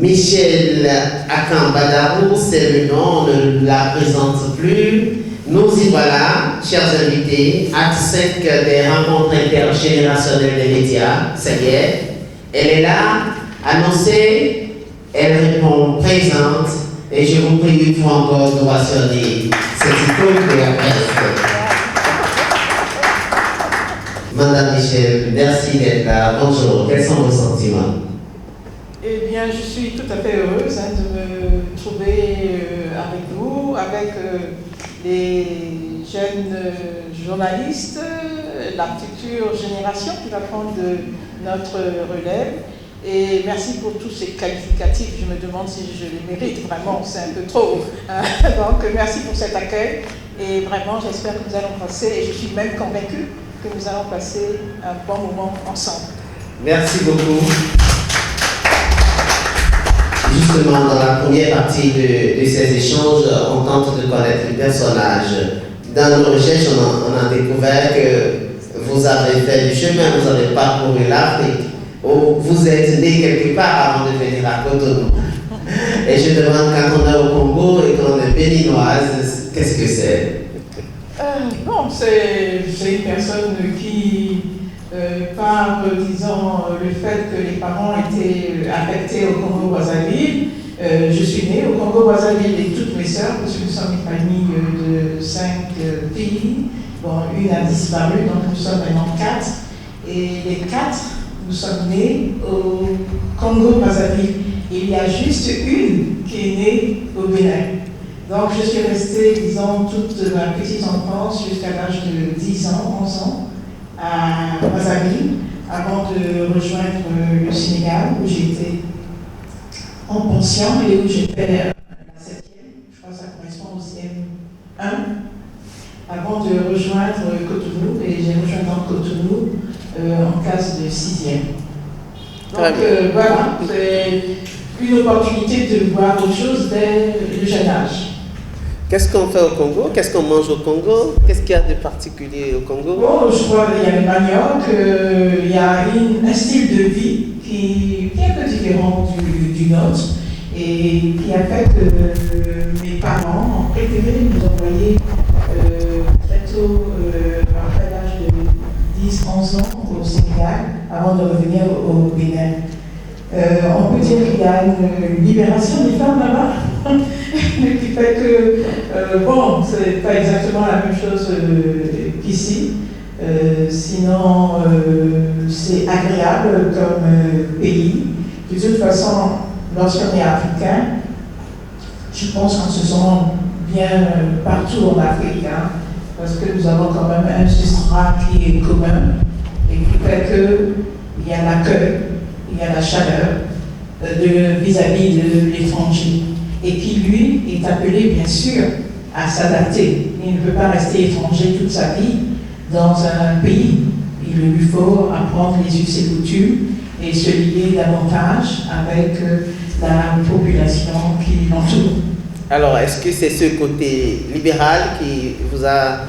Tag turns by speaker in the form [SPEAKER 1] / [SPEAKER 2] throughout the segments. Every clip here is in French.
[SPEAKER 1] Michel Akambadarou, c'est le nom, on ne la présente plus. Nous y voilà, chers invités, acte 5 des rencontres intergénérationnelles des médias, ça y est. Elle est là, annoncée, elle répond présente, et je vous prie une fois encore d'ovationner cette icône de la presse. Madame Michel, merci d'être là. Bonjour, quels sont vos sentiments?
[SPEAKER 2] Eh bien, je suis tout à fait heureuse de me trouver avec vous, avec les jeunes journalistes, la future génération qui va prendre notre relève. Et merci pour tous ces qualificatifs. Je me demande si je les mérite vraiment, c'est un peu trop. Donc, merci pour cet accueil. Et vraiment, j'espère que nous allons passer, et je suis même convaincue que nous allons passer un bon moment ensemble.
[SPEAKER 1] Merci beaucoup. Justement, dans la première partie de ces échanges, on tente de connaître le personnage. Dans nos recherches, on a découvert que vous avez fait du chemin, vous avez parcouru l'Afrique. Vous êtes né quelque part avant de venir à Cotonou. Et je demande, quand on est au Congo et qu'on est béninoise, qu'est-ce que c'est?
[SPEAKER 2] Bon, c'est une personne qui, par, disons, le fait que les parents étaient affectés au Congo-Brazzaville, je suis née au Congo-Brazzaville et toutes mes sœurs, parce que nous sommes une famille de 5 filles. Bon, une a disparu, donc nous sommes maintenant 4. Et les 4, nous sommes nés au Congo-Brazzaville. Il y a juste une qui est née au Bénin. Donc je suis restée, disons, toute ma petite enfance jusqu'à l'âge de 10 ans, 11 ans, à Brazzaville, avant de rejoindre le Sénégal, où j'étais en pension et où j'ai fait la 7e, je crois que ça correspond au CM1, avant de rejoindre Cotonou, et j'ai rejoint donc Cotonou en classe de 6e. Donc voilà, c'est une opportunité de voir autre chose dès le jeune âge.
[SPEAKER 1] Qu'est-ce qu'on fait au Congo? Qu'est-ce qu'on mange au Congo? Qu'est-ce qu'il y a de particulier au Congo?
[SPEAKER 2] Bon, je crois qu'il y a le manioc, il y a un style de vie qui est un peu différent du nôtre et qui a fait que mes parents ont préféré nous envoyer très tôt, après l'âge de 10-11 ans, au Sénégal, avant de revenir au Bénin. On peut dire qu'il y a une libération des femmes là-bas, qui fait que, bon, c'est pas exactement la même chose qu'ici, sinon c'est agréable comme pays. De toute façon, lorsqu'on est africain, je pense qu'on se sent bien partout en Afrique, hein, parce que nous avons quand même un substrat qui est commun et qui fait qu'il y a l'accueil, il y a la chaleur vis-à-vis de l'étranger et qui, lui, est appelé, bien sûr, à s'adapter. Il ne peut pas rester étranger toute sa vie dans un pays. Il lui faut apprendre les us et coutumes et se lier davantage avec la population qui l'entoure.
[SPEAKER 1] Alors, est-ce que c'est ce côté libéral qui vous a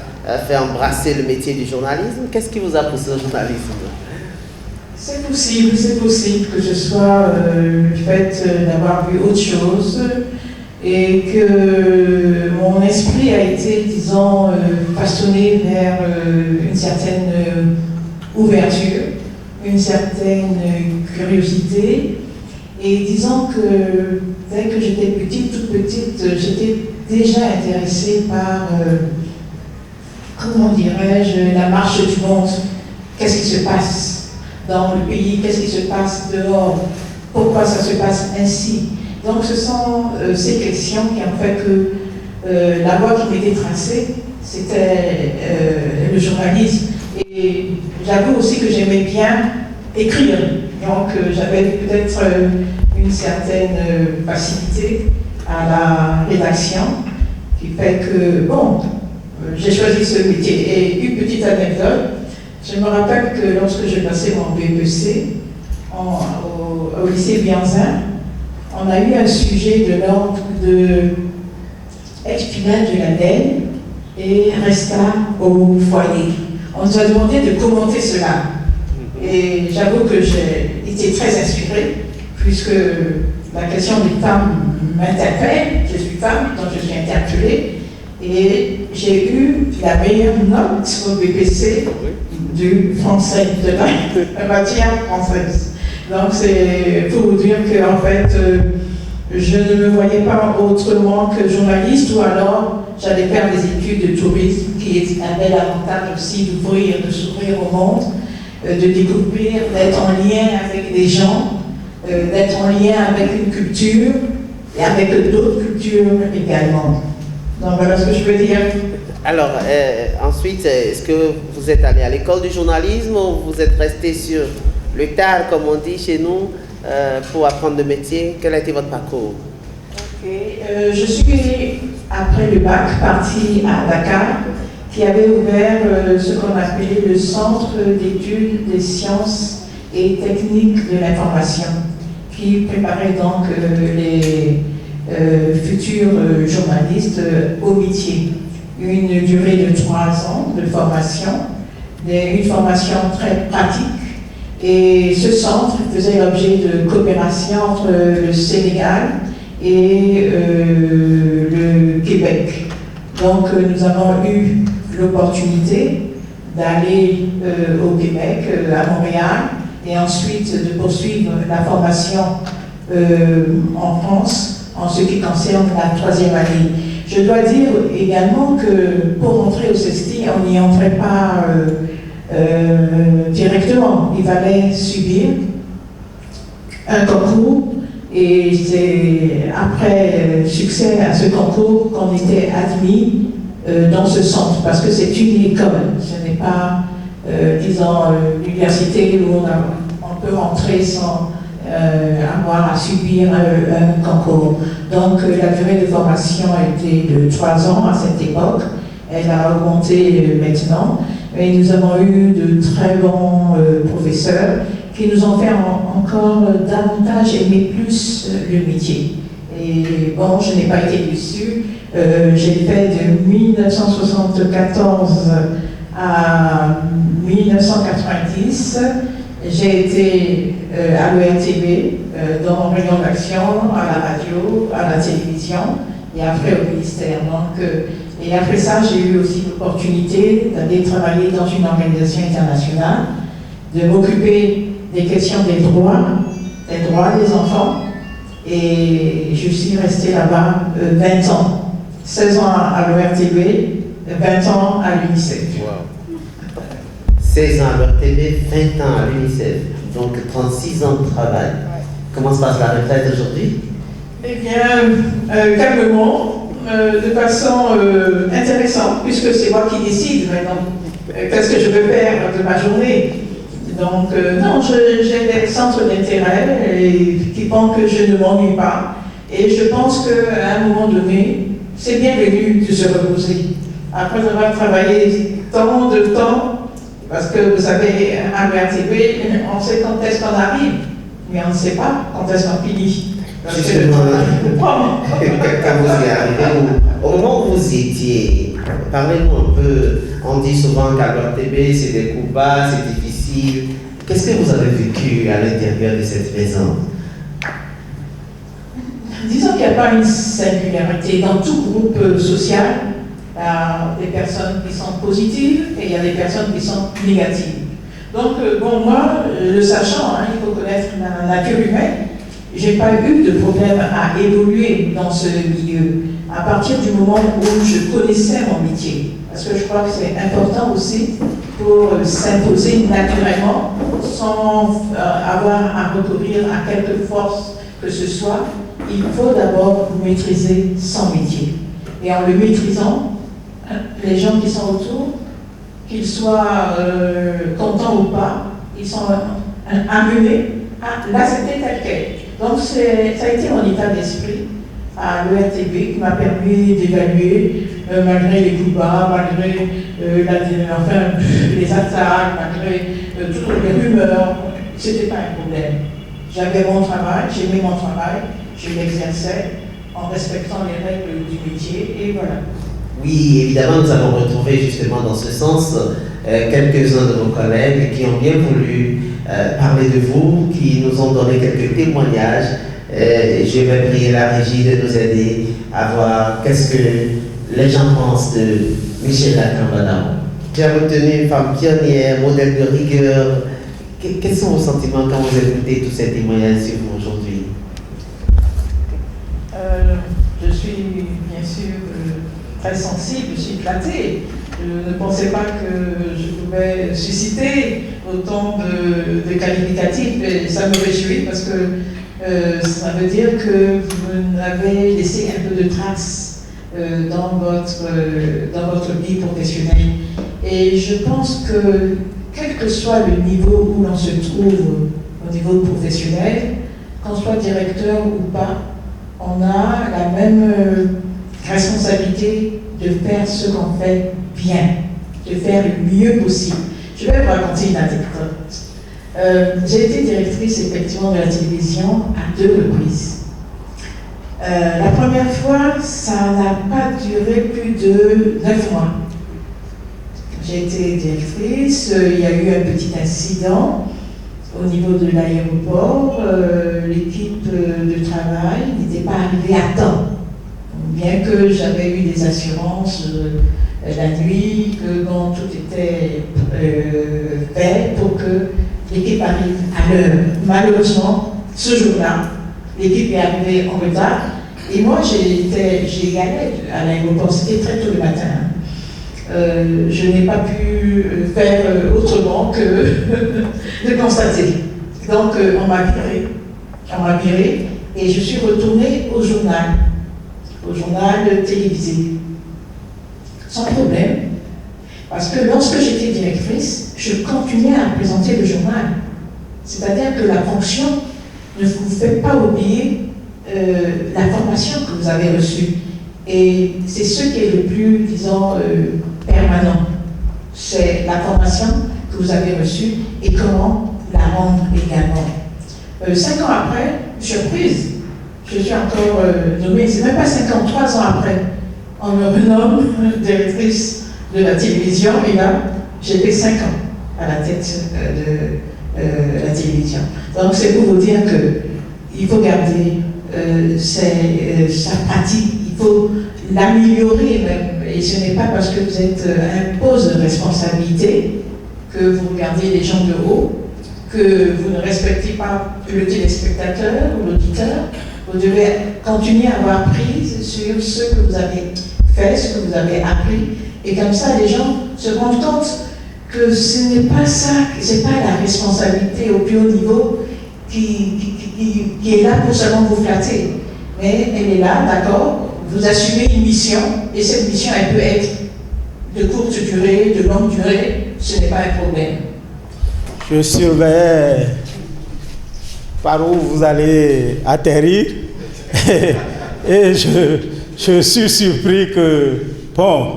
[SPEAKER 1] fait embrasser le métier du journalisme? Qu'est-ce qui vous a poussé au journalisme?
[SPEAKER 2] C'est possible que ce soit le fait d'avoir vu autre chose et que mon esprit a été, disons, façonné vers une certaine ouverture, une certaine curiosité. Et disons que dès que j'étais toute petite, j'étais déjà intéressée par, comment dirais-je, la marche du monde. Qu'est-ce qui se passe dans le pays, qu'est-ce qui se passe dehors, pourquoi ça se passe ainsi. Donc ce sont ces questions qui ont fait que la voie qui m'était tracée, c'était le journalisme. Et j'avoue aussi que j'aimais bien écrire, donc j'avais peut-être une certaine facilité à la rédaction, qui fait que, bon, j'ai choisi ce métier. Et une petite anecdote, je me rappelle que lorsque je passais mon BEC au lycée Bianzin, on a eu un sujet de l'ordre de expulsion de la laine et resta au foyer. On nous a demandé de commenter cela. Et j'avoue que j'ai été très inspirée, puisque la question des femmes m'interpelle. Je suis femme, donc je suis interpellée. Et j'ai eu la meilleure note au BPC du français, de la matière française. Donc c'est pour vous dire que en fait, je ne me voyais pas autrement que journaliste, ou alors j'allais faire des études de tourisme, qui est un bel avantage aussi de s'ouvrir au monde, de découvrir, d'être en lien avec des gens, d'être en lien avec une culture et avec d'autres cultures également. Donc voilà ce que je peux dire.
[SPEAKER 1] Alors, ensuite, est-ce que vous êtes allé à l'école du journalisme ou vous êtes resté sur le tard, comme on dit chez nous, pour apprendre le métier? Quel a été votre parcours?
[SPEAKER 2] Je suis, après le bac, partie à Dakar, qui avait ouvert ce qu'on appelait le Centre d'études des sciences et techniques de l'information, qui préparait donc les futurs journalistes au métier. Une durée de 3 ans de formation, une formation très pratique. Et ce centre faisait l'objet de coopération entre le Sénégal et le Québec. Donc nous avons eu l'opportunité d'aller au Québec, à Montréal, et ensuite de poursuivre la formation en France en ce qui concerne la 3e année. Je dois dire également que pour entrer au CESTI, on n'y entrait pas directement. Il fallait subir un concours, et c'est après succès à ce concours qu'on était admis dans ce centre, parce que c'est une école, ce n'est pas, disons, l'université où on peut entrer sans avoir à subir un concours. Donc la durée de formation était de 3 ans à cette époque. Elle a augmenté maintenant, mais nous avons eu de très bons professeurs qui nous ont fait encore davantage aimer plus le métier. Et bon, je n'ai pas été déçue. J'ai fait de 1974 à 1990. J'ai été à l'ERTB, dans Réunion d'Action, à la radio, à la télévision, et après au ministère. Donc, et après ça, j'ai eu aussi l'opportunité d'aller travailler dans une organisation internationale, de m'occuper des questions des droits des enfants. Et je suis restée là-bas 20 ans. 16 ans à l'ERTB, 20 ans à l'UNICEF.
[SPEAKER 1] Wow. 16 ans à l'ERTB, 20 ans à l'UNICEF. Donc 36 ans de travail. Comment se passe la retraite aujourd'hui?
[SPEAKER 2] Eh bien, calmement, de façon intéressante, puisque c'est moi qui décide maintenant qu'est-ce que je veux faire de ma journée. Donc, non, j'ai des centres d'intérêt qui font que je ne m'ennuie pas. Et je pense qu'à un moment donné, c'est bienvenu de se reposer. Après avoir travaillé tant de temps, parce que vous savez, à l'URTB, on sait quand est-ce qu'on arrive, mais on ne sait pas quand est-ce qu'on finit.
[SPEAKER 1] Justement, quand vous y arrivez, au moment où vous étiez, parlez-nous un peu. On dit souvent qu'à l'URTB, c'est des coups bas, c'est difficile. Qu'est-ce que vous avez vécu à l'intérieur de cette maison?
[SPEAKER 2] Disons qu'il n'y a pas une singularité. Dans tout groupe social, il y a des personnes qui sont positives et il y a des personnes qui sont négatives. Donc, bon, moi, le sachant, il faut connaître la nature humaine, je n'ai pas eu de problème à évoluer dans ce milieu à partir du moment où je connaissais mon métier. Parce que je crois que c'est important aussi pour s'imposer naturellement sans avoir à recourir à quelque force que ce soit. Il faut d'abord maîtriser son métier. Et en le maîtrisant, les gens qui sont autour, qu'ils soient contents ou pas, ils sont amenés à l'accepter tel quel. Donc ça a été mon état d'esprit à l'ERTB qui m'a permis d'évaluer, malgré les coups bas, malgré les attaques, malgré toutes les rumeurs, c'était pas un problème. J'avais mon travail, j'aimais mon travail, je l'exerçais en respectant les règles du métier, et voilà.
[SPEAKER 1] Oui, évidemment, nous avons retrouvé justement dans ce sens quelques-uns de vos collègues qui ont bien voulu parler de vous, qui nous ont donné quelques témoignages Je vais prier la régie de nous aider à voir qu'est-ce que les gens pensent de Michel Lacan-Badao. J'ai retenu une femme pionnière, modèle de rigueur. Quels sont vos sentiments quand vous écoutez tous ces témoignages sur vous aujourd'hui?
[SPEAKER 2] Je suis bien sûr très sensible, je suis flattée. Je ne pensais pas que je pouvais susciter autant de qualificatifs et ça me réjouit parce que ça veut dire que vous avez laissé un peu de traces dans votre vie professionnelle. Et je pense que quel que soit le niveau où l'on se trouve au niveau professionnel, qu'on soit directeur ou pas, on a la même responsabilité de faire ce qu'on fait bien, de faire le mieux possible. Je vais vous raconter une anecdote. J'ai été directrice effectivement de la télévision à 2 reprises. La première fois, ça n'a pas duré plus de 9 mois. J'ai été directrice, il y a eu un petit incident au niveau de l'aéroport. L'équipe de travail n'était pas arrivée à temps. Bien que j'avais eu des assurances la nuit, que bon, tout était fait pour que l'équipe arrive à l'heure. Malheureusement, ce jour-là, l'équipe est arrivée en retard. Et moi, j'ai allé à l'aéroport, c'était très tôt le matin. Je n'ai pas pu faire autrement que de constater. Donc, on m'a viré et je suis retournée au journal télévisé. Sans problème, parce que lorsque j'étais directrice, je continuais à présenter le journal. C'est-à-dire que la fonction ne vous fait pas oublier la formation que vous avez reçue. Et c'est ce qui est le plus, disons, permanent. C'est la formation que vous avez reçue et comment la rendre également. 5 ans après, surprise, je suis encore nommée, c'est même pas 53 ans après, on me renomme directrice de la télévision et là, j'ai fait 5 ans à la tête de la télévision. Donc c'est pour vous dire qu'il faut garder sa pratique, il faut l'améliorer même. Et ce n'est pas parce que vous êtes un poste de responsabilité que vous regardez les gens de haut, que vous ne respectez pas le téléspectateur ou l'auditeur. Vous devez continuer à avoir prise sur ce que vous avez fait, ce que vous avez appris. Et comme ça, les gens se rendent compte que ce n'est pas ça, ce n'est pas la responsabilité au plus haut niveau qui est là pour seulement vous flatter. Mais elle est là, d'accord, vous assumez une mission, et cette mission, elle peut être de courte durée, de longue durée, ce n'est pas un problème.
[SPEAKER 3] Je surveille par où vous allez atterrir et je suis surpris que, bon,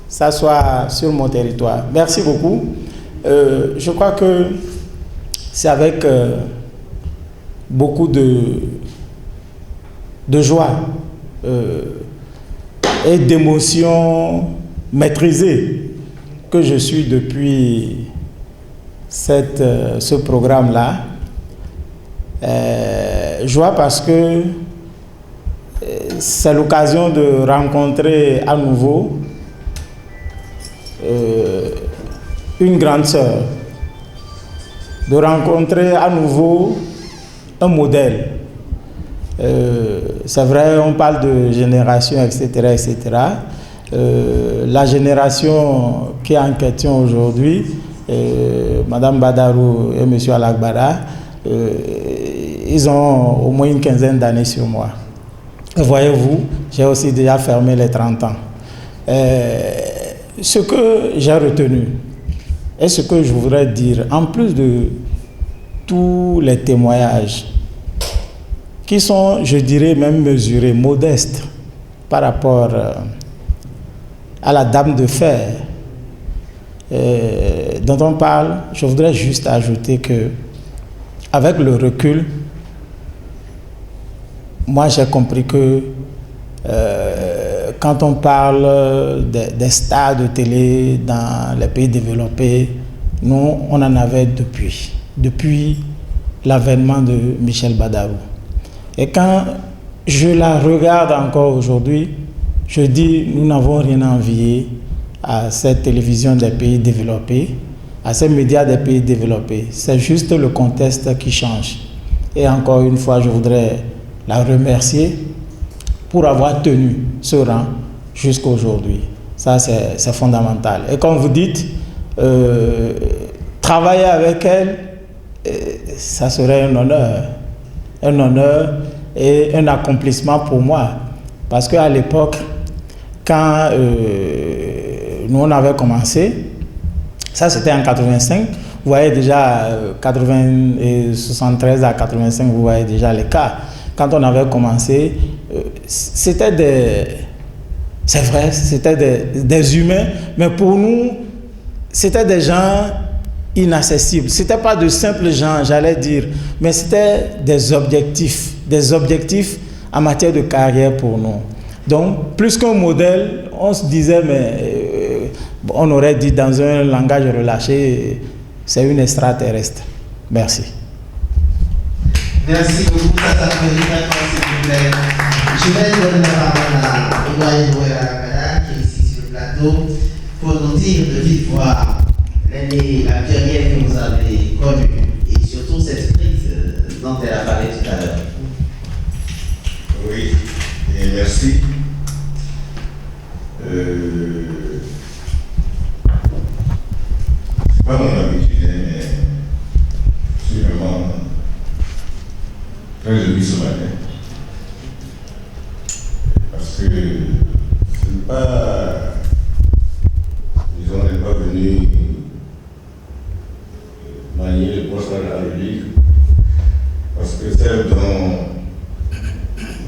[SPEAKER 3] ça soit sur mon territoire. Merci beaucoup. Je crois que c'est avec beaucoup de joie et d'émotion maîtrisée que je suis depuis ce programme-là. Joie parce que c'est l'occasion de rencontrer à nouveau une grande sœur, de rencontrer à nouveau un modèle. C'est vrai, on parle de génération, etc., etc. La génération qui est en question aujourd'hui, Madame Badarou et Monsieur Alagbada, ils ont au moins une quinzaine d'années sur moi. Et voyez-vous, j'ai aussi déjà fermé les 30 ans. Ce que j'ai retenu et ce que je voudrais dire, en plus de tous les témoignages qui sont, je dirais, même mesurés, modestes par rapport à la dame de fer dont on parle, je voudrais juste ajouter que, avec le recul, moi j'ai compris que quand on parle des stars de télé dans les pays développés, nous on en avait depuis l'avènement de Michel Badarou. Et quand je la regarde encore aujourd'hui, je dis, nous n'avons rien à envier à cette télévision des pays développés, à ces médias des pays développés. C'est juste le contexte qui change. Et encore une fois, je voudrais la remercier pour avoir tenu ce rang jusqu'à aujourd'hui. Ça, c'est fondamental. Et comme vous dites, travailler avec elle, ça serait un honneur et un accomplissement pour moi. Parce qu'à l'époque, quand nous on avait commencé, ça c'était en 85, vous voyez déjà 73 à 85, vous voyez déjà les cas. Quand on avait commencé, c'était c'est vrai, c'était des humains, mais pour nous, c'était des gens inaccessibles. Ce n'était pas de simples gens, j'allais dire, mais c'était des objectifs en matière de carrière pour nous. Donc, plus qu'un modèle, on se disait, mais on aurait dit dans un langage relâché, c'est une extraterrestre. Merci.
[SPEAKER 1] Merci beaucoup, ça s'appelle très fort, s'il vous plaît. Je vais donner la parole à Ibrahim Ouera, qui est ici sur le plateau, pour nous dire de vive voix la pionnière que vous avez connue et surtout cette crise dont elle a parlé tout à l'heure.
[SPEAKER 4] Oui, et merci. C'est pas mon habitude, mais je suis vraiment très heureux ce matin. Parce que c'est pas, disons, on n'est pas venu manier le poste à la République, parce que celle dont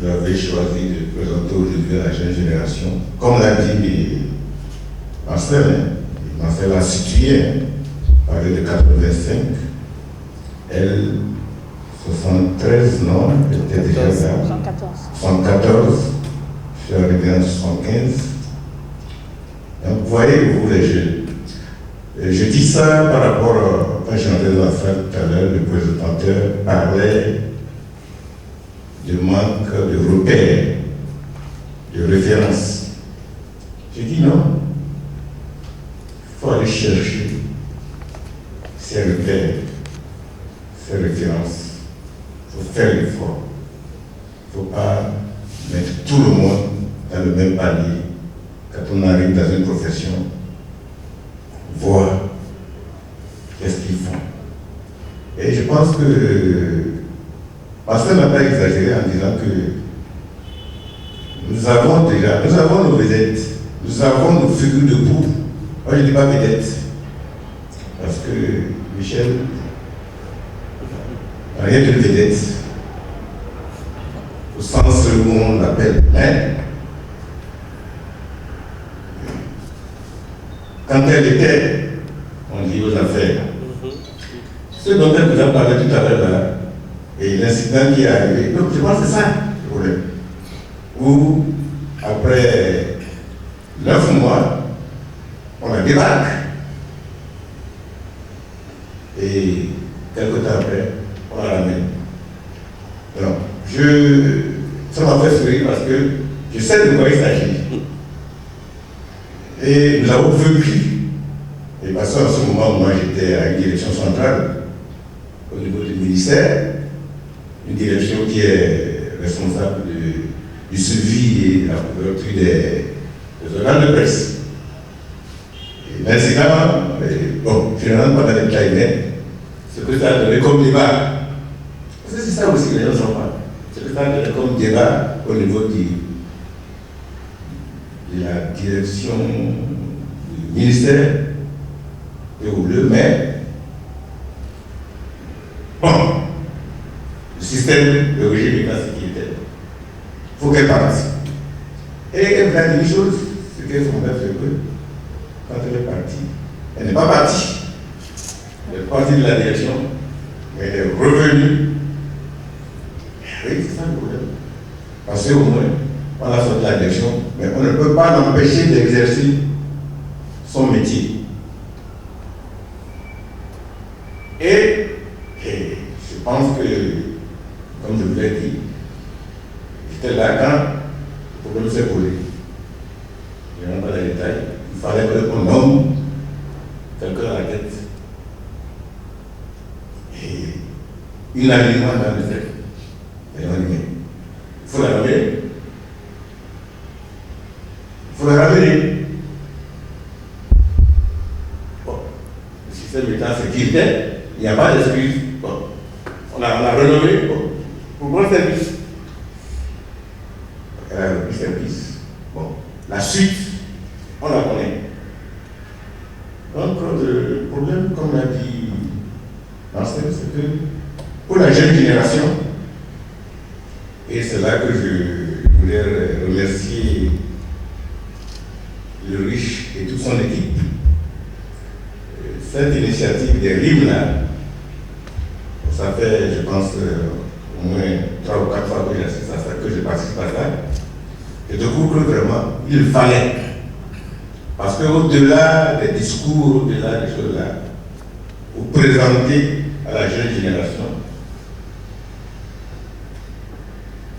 [SPEAKER 4] vous avez choisi de présenter aujourd'hui à la jeune génération, comme l'a dit Marcel a situé, parlait de 85, elle, 73, non, elle était déjà là. 74, je suis arrivé en 75. Donc, vous voyez, vous les jeunes. Et je dis ça par rapport, quand j'entendais la fin tout à l'heure, le présentateur parlait de manque de repères, de références. Je dis non, il faut aller chercher ces repères, ces références. Il faut faire l'effort. Il ne faut pas mettre tout le monde dans le même panier. Quand on arrive dans une profession, voir qu'est-ce qu'ils font. Et je pense que Marcel n'a pas exagéré en disant que nous avons nos vedettes, nous avons nos figures de proue. Moi je ne dis pas vedettes, parce que Michel n'a rien de vedette, au sens où on l'appelle, mais quand elle était, on dit aux affaires, ce dont elle vous a parlé tout à l'heure là, et l'incident qui est arrivé. Donc je pense que c'est ça le problème. Où, après 9 mois, on la débarque. Et quelques temps après, on la ramène. Donc, ça m'a fait sourire parce que je sais de quoi il s'agit. Et nous avons vécu. Et parce qu'en ce moment, moi j'étais à une direction centrale au niveau du ministère. Une direction qui est responsable du suivi et de la couverture des organes de presse. Et l'incident, bon, je ne rentre pas dans les détails, mais ce que ça a donné comme débat, parce que c'est ça aussi que les gens ne savent pas, ce que ça a donné comme débat au niveau de la direction du ministère et au bleu, mais bon. Le système de régime est dans ce qui était. Il faut qu'elle parte. Et elle vous a dit une chose, ce qu'elle faut faire, c'est que quand elle est partie, elle n'est pas partie. Elle est partie de la direction, mais elle est revenue. Oui, c'est ça le problème. Parce qu'au moins, on a sorti de la direction, mais on ne peut pas l'empêcher d'exercer son métier. Et je pense que, comme je vous l'ai dit, J'étais là quand le problème s'est posé. Je ne rentre pas dans les détails. Il fallait qu'on nomme quelqu'un à la tête. Et unanimement dans le fait. Il faut la ramener. Il faut la ramener. Bon, le système étant sécuritaire, il n'y a pas d'excuse. Bon, on a renommé pour bon service. Elle a repris service. Bon, la suite, on la connaît. Donc, le problème, comme l'a dit Marcel, c'est que pour la jeune génération, et c'est là que je voulais remercier le riche et toute son équipe, cette initiative des rimes là, ça fait, je pense, au moins 3 ou 4 fois que j'assiste à ça, que je participe à ça. Je découvre que vraiment, il fallait. Parce qu'au-delà des discours, au-delà des choses là, vous présentez à la jeune génération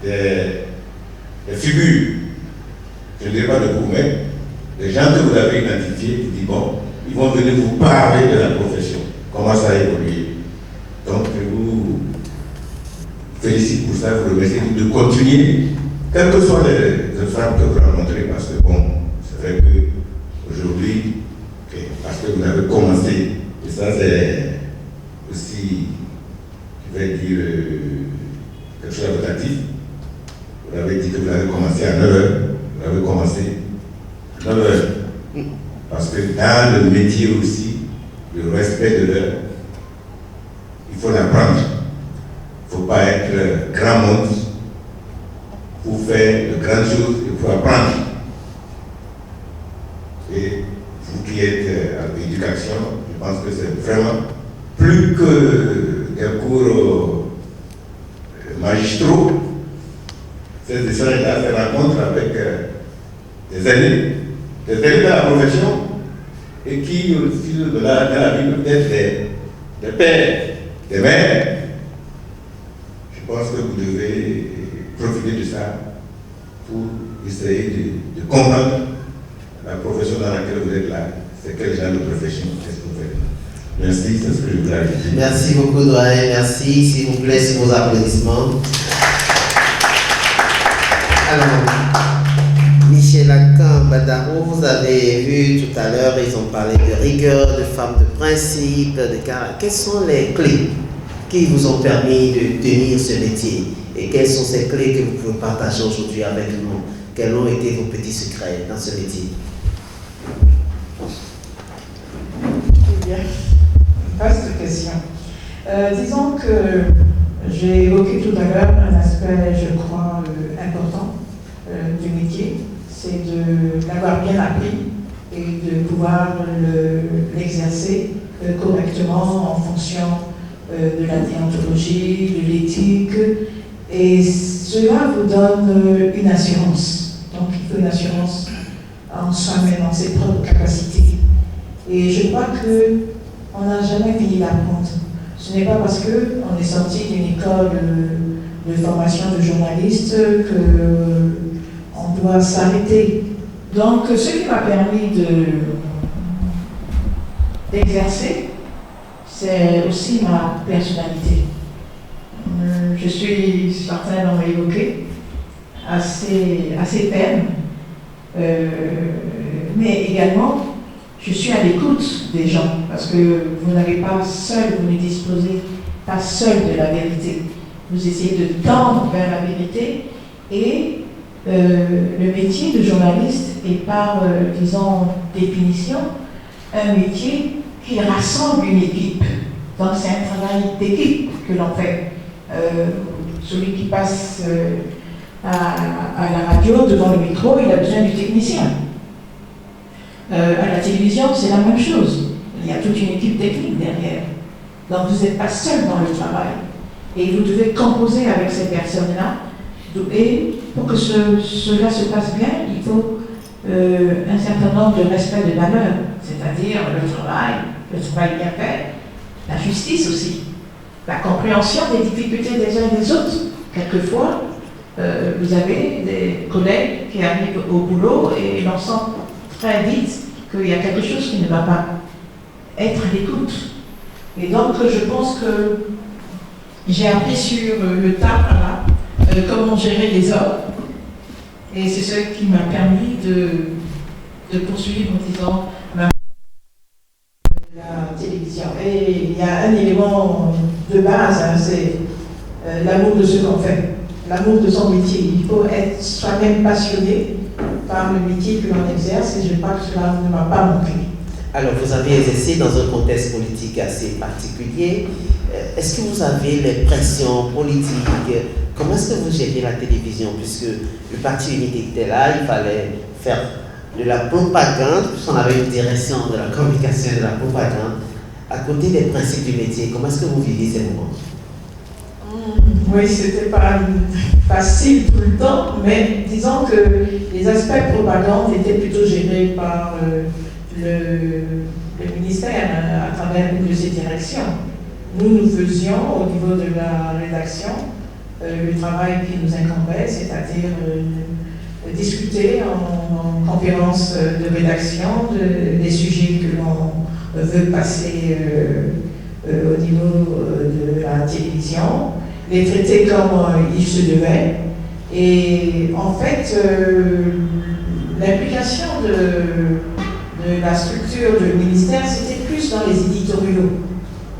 [SPEAKER 4] des figures, je ne dirais pas de vous, mais des gens que vous avez identifiés, qui disent bon, ils vont venir vous parler de la profession, comment ça a évolué. Donc je vous félicite pour ça, vous remercie de continuer, quelles que soient les obstacles que vous rencontrez, parce que bon, c'est vrai que aujourd'hui, parce que vous avez commencé, et ça c'est aussi, je vais dire, quelque chose de relatif. Vous avez dit que vous avez commencé à 9h, vous avez commencé à 9h. Parce que dans le métier aussi, le respect de l'heure, il faut l'apprendre. Il ne faut pas être grand monde pour faire de grandes choses, il faut apprendre. Et vous qui êtes à l'éducation, je pense que c'est vraiment plus que des cours magistraux. Ces échanges-là, ces rencontres avec des aînés de la profession et qui, au fil de la vie, peut-être des pères, des mères. Je pense que vous devez profiter de ça pour essayer de comprendre la profession dans laquelle vous êtes là. C'est quel genre de profession qu'est-ce que vous faites. Merci, c'est ce que je voulais ajouter.
[SPEAKER 1] Merci beaucoup, doyen. Merci. S'il vous plaît, sur vos applaudissements. Alors, Michel Akan Badarou, vous avez vu tout à l'heure, ils ont parlé de rigueur, de femmes de principe, de caractère. Quelles sont les clés qui vous ont permis de tenir ce métier? Et quelles sont ces clés que vous pouvez partager aujourd'hui avec nous? Quels ont été vos petits secrets dans ce métier?
[SPEAKER 2] Bien, vaste question. Disons que j'ai évoqué tout à l'heure un aspect, je crois, important du métier, c'est de l'avoir bien appris et de pouvoir l'exercer correctement en fonction de la déontologie, de l'éthique, et cela vous donne une assurance. Donc il faut une assurance en soi-même, en ses propres capacités. Et je crois qu'on n'a jamais fini d'apprendre. Ce n'est pas parce qu'on est sorti d'une école de formation de journaliste qu'on doit s'arrêter. Donc, ce qui m'a permis d'exercer, c'est aussi ma personnalité. Je suis, certains l'ont évoqué, assez ferme, mais également, je suis à l'écoute des gens, parce que vous n'avez pas seul, vous ne disposez pas seul de la vérité. Vous essayez de tendre vers la vérité, et le métier de journaliste est par, disons, définition, un métier qui rassemble une équipe. Donc c'est un travail d'équipe que l'on fait. Celui qui passe à la radio, devant le micro, il a besoin du technicien. À la télévision, c'est la même chose. Il y a toute une équipe technique derrière. Donc vous n'êtes pas seul dans le travail. Et vous devez composer avec ces personnes-là. Et pour que cela se passe bien, il faut un certain nombre de respect de valeurs, c'est-à-dire le travail bien fait, la justice aussi, la compréhension des difficultés des uns et des autres. Quelquefois, Vous avez des collègues qui arrivent au boulot et l'on sent très vite qu'il y a quelque chose qui ne va pas être à l'écoute. Et donc, je pense que j'ai appris sur le tas, là, comment gérer les hommes. Et c'est ce qui m'a permis de poursuivre, disons, la télévision. Et il y a un élément de base, hein, c'est l'amour de ce qu'on fait, l'amour de son métier. Il faut être soi-même passionné par le métier que l'on exerce, et je crois que cela ne m'a pas manqué.
[SPEAKER 1] Alors, vous avez exercé dans un contexte politique assez particulier. Est-ce que vous avez les pressions politiques? Comment est-ce que vous gérez la télévision? Puisque le Parti Unité était là, il fallait faire de la propagande, puisqu'on avait une direction de la communication et de la propagande. À côté des principes du métier, comment est-ce que vous vivez ces moments?
[SPEAKER 2] Oui, c'était pas facile tout le temps, mais disons que les aspects propagande étaient plutôt gérés par le ministère à travers une de ses directions. Nous faisions au niveau de la rédaction le travail qui nous incombait, c'est-à-dire discuter en conférence de rédaction des sujets que l'on veut passer au niveau de la télévision, les traiter comme il se devait. Et en fait, l'implication de la structure du ministère, c'était plus dans les éditoriaux.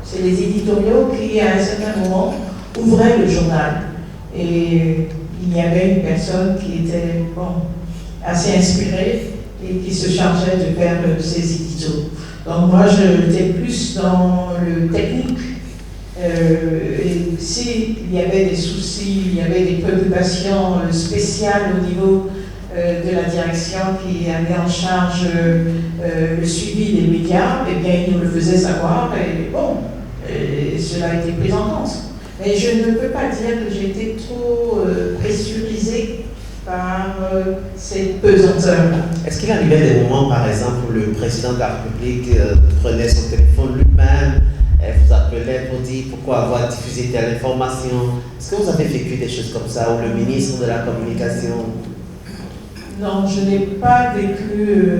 [SPEAKER 2] C'est les éditoriaux qui, à un certain moment, ouvraient le journal. Et il y avait une personne qui était assez inspirée et qui se chargeait de faire ces éditos. Donc moi, j'étais plus dans le technique. Et s'il y avait des soucis, il y avait des préoccupations spéciales au niveau de la direction qui avait en charge le suivi des médias, eh bien, il nous le faisait savoir et cela a été pris en compte. Mais je ne peux pas dire que j'ai été trop pressurisée par cette pesanteur.
[SPEAKER 1] Est-ce qu'il arrivait des moments, par exemple, où le président de la République prenait son téléphone lui-même, vous appelait pour dire pourquoi avoir diffusé telle information? Est-ce que vous avez vécu des choses comme ça, ou le ministre de la Communication?
[SPEAKER 2] Non, je n'ai pas vécu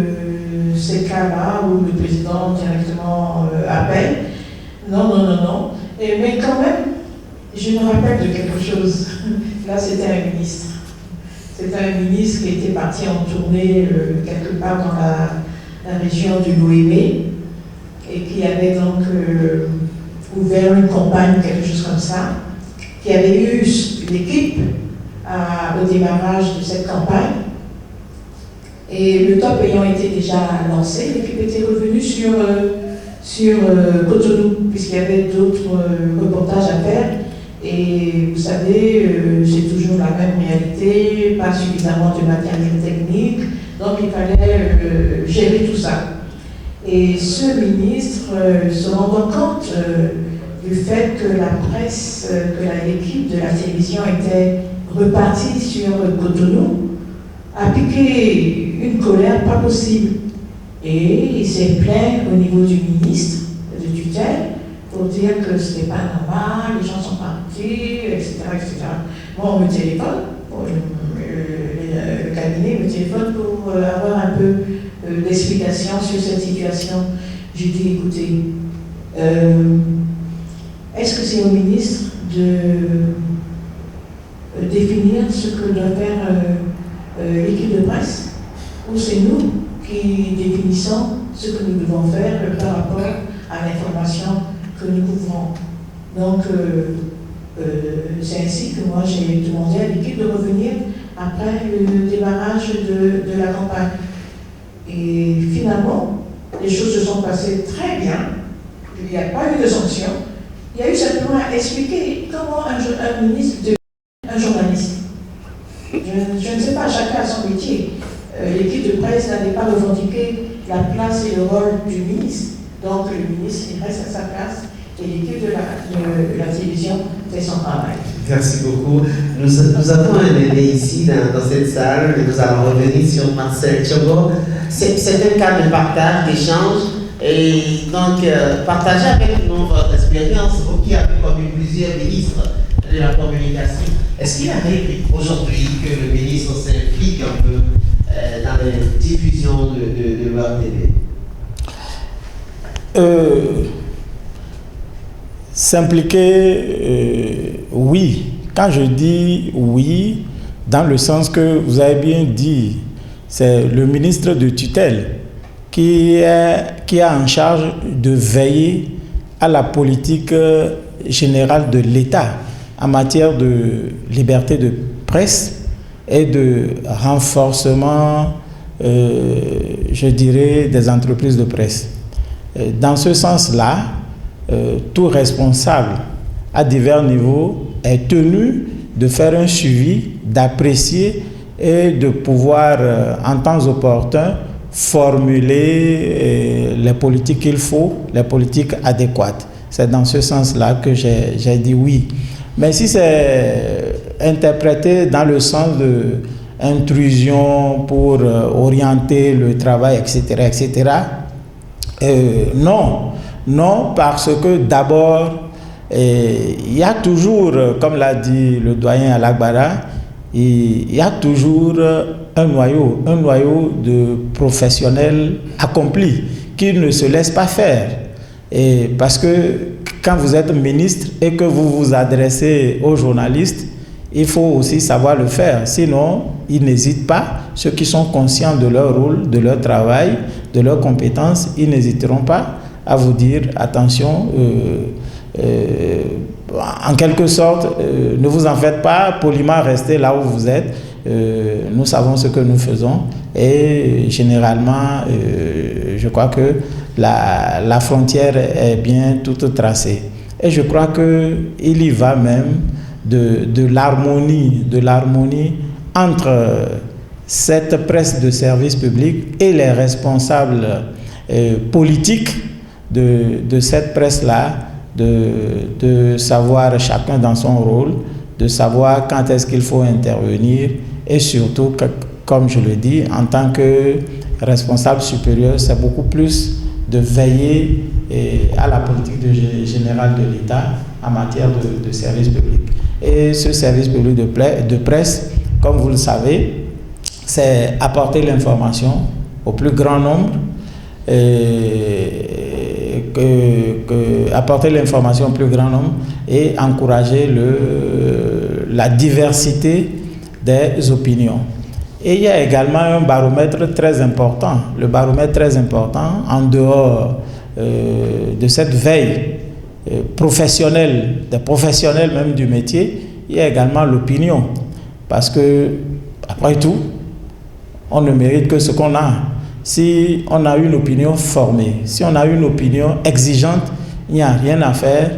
[SPEAKER 2] ces cas-là où le président directement appelle. Non. Mais quand même, je me rappelle de quelque chose. Là, c'était un ministre. C'était un ministre qui était parti en tournée quelque part dans la région du Loémé et qui avait donc ouvert une campagne, quelque chose comme ça, qui avait eu l'équipe au démarrage de cette campagne. Et le top ayant été déjà lancé, l'équipe était revenue sur Cotonou, puisqu'il y avait d'autres reportages à faire. Et vous savez, c'est toujours la même réalité, pas suffisamment de matériel technique, donc il fallait gérer tout ça. Et ce ministre, se rendant compte du fait que la presse, que l'équipe de la télévision était repartie sur Cotonou, a piqué une colère pas possible. Et il s'est plaint au niveau du ministre de tutelle pour dire que ce n'était pas normal, les gens sont partis, etc. Moi, on me téléphone, le cabinet me téléphone pour avoir un peu d'explication sur cette situation. J'ai dit, écoutez, est-ce que c'est au ministre de définir ce que doit faire l'équipe de presse, ou c'est nous qui définissons ce que nous devons faire par rapport à l'information que nous couvrons? Donc, c'est ainsi que moi j'ai demandé à l'équipe de revenir après le démarrage de la campagne. Et finalement, les choses se sont passées très bien. Il n'y a pas eu de sanction. Il y a eu simplement à expliquer comment un ministre devient un journaliste. Je ne sais pas, chacun a son métier. L'équipe de presse n'avait pas revendiqué la place et le rôle du ministre. Donc le ministre, il reste à sa place et l'équipe de la télévision fait son travail.
[SPEAKER 1] Merci beaucoup. Nous avons un aîné ici dans cette salle et nous allons revenir sur Marcel Tchogo. C'est un cas de partage, d'échange. Et donc, partagez avec nous votre expérience, vous qui avez connu plusieurs ministres de la communication. Est-ce qu'il arrive aujourd'hui que le ministre s'implique un peu dans la diffusion de leur télé?
[SPEAKER 3] S'impliquer, oui. Quand je dis oui, dans le sens que vous avez bien dit, c'est le ministre de tutelle qui a en charge de veiller à la politique générale de l'État en matière de liberté de presse et de renforcement, je dirais, des entreprises de presse. Dans ce sens-là, tout responsable à divers niveaux est tenu de faire un suivi, d'apprécier et de pouvoir, en temps opportun, formuler les politiques qu'il faut, les politiques adéquates. C'est dans ce sens-là que j'ai dit oui. Mais si c'est interprété dans le sens d'intrusion pour orienter le travail, etc., non. Non, parce que d'abord, il y a toujours, comme l'a dit le doyen Alagbara, il y a toujours un noyau de professionnels accomplis qui ne se laissent pas faire. Et parce que quand vous êtes ministre et que vous vous adressez aux journalistes, il faut aussi savoir le faire. Sinon, ils n'hésitent pas. Ceux qui sont conscients de leur rôle, de leur travail, de leurs compétences, ils n'hésiteront pas à vous dire attention, en quelque sorte, ne vous en faites pas, poliment restez là où vous êtes. Nous savons ce que nous faisons et généralement, je crois que la frontière est bien toute tracée. Et je crois qu'il y va même de l'harmonie entre cette presse de service public et les responsables politiques de cette presse-là, de savoir chacun dans son rôle, de savoir quand est-ce qu'il faut intervenir et surtout, comme je le dis, en tant que responsable supérieur, c'est beaucoup plus de veiller à la politique générale de l'État en matière de service public. Et ce service public de presse, comme vous le savez, c'est apporter l'information au plus grand nombre, apporter l'information au plus grand nombre et encourager la diversité des opinions. Et il y a également un baromètre très important. Le baromètre très important, en dehors de cette veille professionnelle, des professionnels même du métier, il y a également l'opinion. Parce que, après tout, on ne mérite que ce qu'on a. Si on a une opinion formée, si on a une opinion exigeante, il n'y a rien à faire.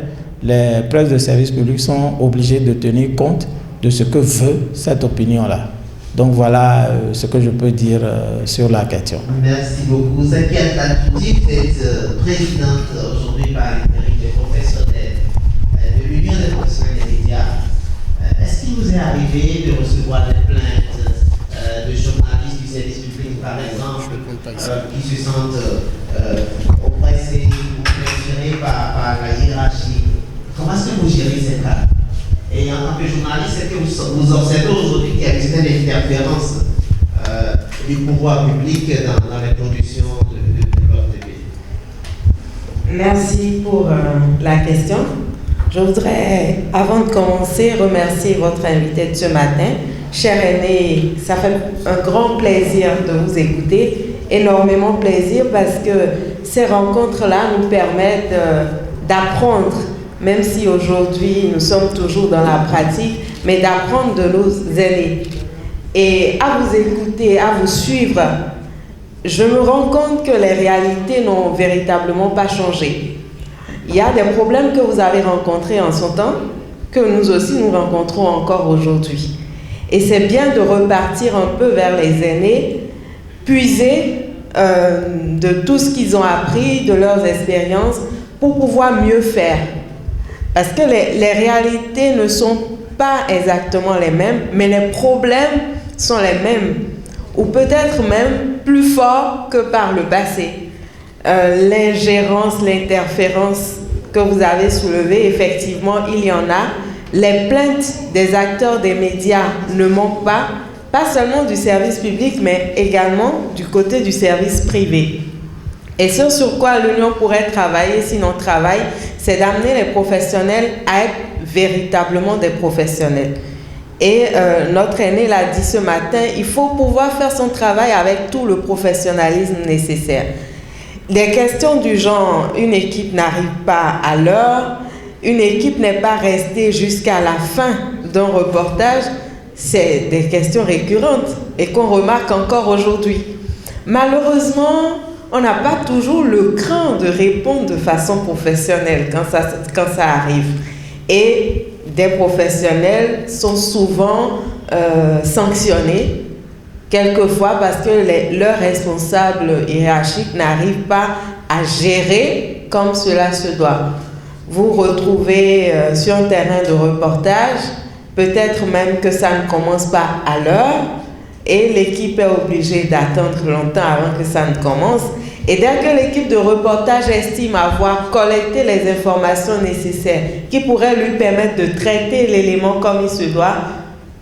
[SPEAKER 3] Les presses de service public sont obligées de tenir compte de ce que veut cette opinion-là. Donc voilà ce que je peux dire sur la question.
[SPEAKER 1] Merci beaucoup. Zakia Tatoudi, vous êtes présidente aujourd'hui par l'intérim des professionnels de l'Union des professionnels des médias. Est-ce qu'il vous est arrivé de recevoir des plaintes de journalistes du service public, par exemple, qui se sentent oppressés ou pressionés par la hiérarchie? Comment est-ce que vous gérez ces cas? Et en tant que journaliste, est-ce que vous observez aujourd'hui qu'il y a une certaine interférence du pouvoir public dans les productions de leur TV?
[SPEAKER 5] Merci pour la question. Je voudrais, avant de commencer, remercier votre invité de ce matin. Cher aîné, ça fait un grand plaisir de vous écouter, énormément plaisir parce que ces rencontres-là nous permettent d'apprendre, même si aujourd'hui nous sommes toujours dans la pratique, mais d'apprendre de nos aînés. Et à vous écouter, à vous suivre, je me rends compte que les réalités n'ont véritablement pas changé. Il y a des problèmes que vous avez rencontrés en son temps, que nous aussi nous rencontrons encore aujourd'hui. Et c'est bien de repartir un peu vers les aînés, puiser de tout ce qu'ils ont appris, de leurs expériences, pour pouvoir mieux faire. Parce que les réalités ne sont pas exactement les mêmes, mais les problèmes sont les mêmes, ou peut-être même plus forts que par le passé. L'ingérence, l'interférence que vous avez soulevée, effectivement, il y en a. les plaintes des acteurs des médias ne manquent pas seulement du service public, mais également du côté du service privé. Et ce sur quoi l'Union pourrait travailler, si l'on travaille, c'est d'amener les professionnels à être véritablement des professionnels. Et notre aîné l'a dit ce matin, il faut pouvoir faire son travail avec tout le professionnalisme nécessaire. Des questions du genre, une équipe n'arrive pas à l'heure, une équipe n'est pas restée jusqu'à la fin d'un reportage, c'est des questions récurrentes et qu'on remarque encore aujourd'hui. Malheureusement, on n'a pas toujours le cran de répondre de façon professionnelle quand ça arrive. Et des professionnels sont souvent sanctionnés, quelquefois parce que leurs responsables hiérarchiques n'arrivent pas à gérer comme cela se doit. Vous retrouvez sur un terrain de reportage, peut-être même que ça ne commence pas à l'heure et l'équipe est obligée d'attendre longtemps avant que ça ne commence. Et dès que l'équipe de reportage estime avoir collecté les informations nécessaires qui pourraient lui permettre de traiter l'élément comme il se doit,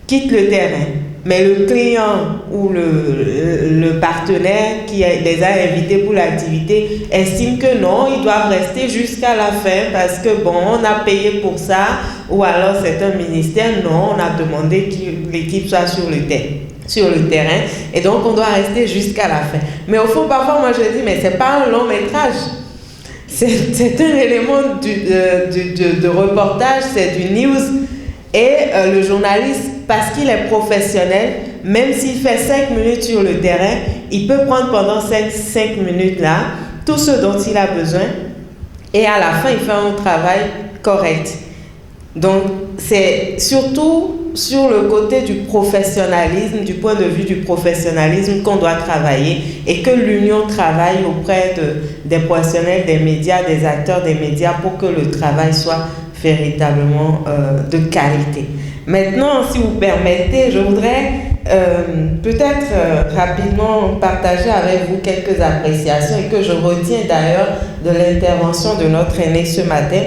[SPEAKER 5] quitte le terrain. Mais le client ou le partenaire qui les a invités pour l'activité estime que non, ils doivent rester jusqu'à la fin parce que bon, on a payé pour ça, ou alors c'est un ministère, non, on a demandé que l'équipe soit sur le terrain, et donc on doit rester jusqu'à la fin. Mais au fond, parfois, moi je dis, mais c'est pas un long métrage. C'est un élément de reportage, c'est du news. Et le journaliste, parce qu'il est professionnel, même s'il fait 5 minutes sur le terrain, il peut prendre pendant 5 minutes-là tout ce dont il a besoin et à la fin, il fait un travail correct. Donc, c'est surtout sur le côté du professionnalisme, du point de vue du professionnalisme qu'on doit travailler et que l'Union travaille auprès des professionnels des médias, des acteurs des médias pour que le travail soit véritablement de qualité. Maintenant, si vous permettez, je voudrais peut-être rapidement partager avec vous quelques appréciations et que je retiens d'ailleurs de l'intervention de notre aîné ce matin,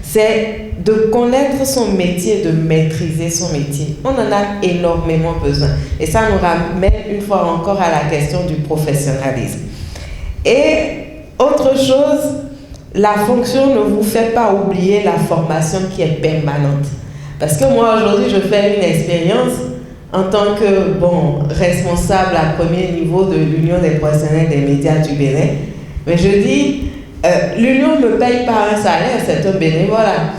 [SPEAKER 5] c'est de connaître son métier, de maîtriser son métier. On en a énormément besoin. Et ça nous ramène une fois encore à la question du professionnalisme. Et autre chose, la fonction ne vous fait pas oublier la formation qui est permanente. Parce que moi, aujourd'hui, je fais une expérience en tant que responsable à premier niveau de l'Union des professionnels des médias du Bénin. Mais je dis, l'Union ne me paye pas un salaire, c'est un bénévolat.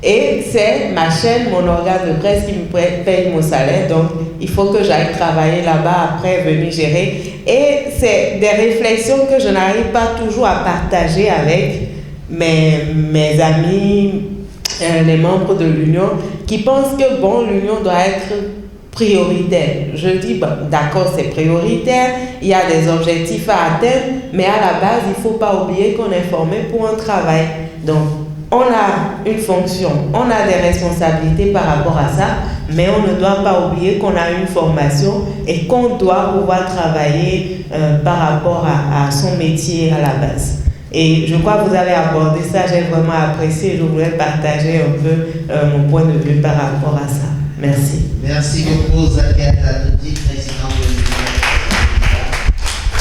[SPEAKER 5] Et c'est ma chaîne, mon organe de presse qui me paye mon salaire. Donc, il faut que j'aille travailler là-bas après, venir gérer. Et c'est des réflexions que je n'arrive pas toujours à partager avec mes amis, les membres de l'Union, qui pensent que, l'Union doit être prioritaire. Je dis, d'accord, c'est prioritaire, il y a des objectifs à atteindre, mais à la base, il ne faut pas oublier qu'on est formé pour un travail. Donc, on a une fonction, on a des responsabilités par rapport à ça, mais on ne doit pas oublier qu'on a une formation et qu'on doit pouvoir travailler par rapport à son métier à la base. Et je crois que vous avez abordé ça, j'ai vraiment apprécié, je voulais partager un peu mon point de vue par rapport à ça. Merci.
[SPEAKER 1] Merci beaucoup, Zakiat Adoudi, président de l'Union.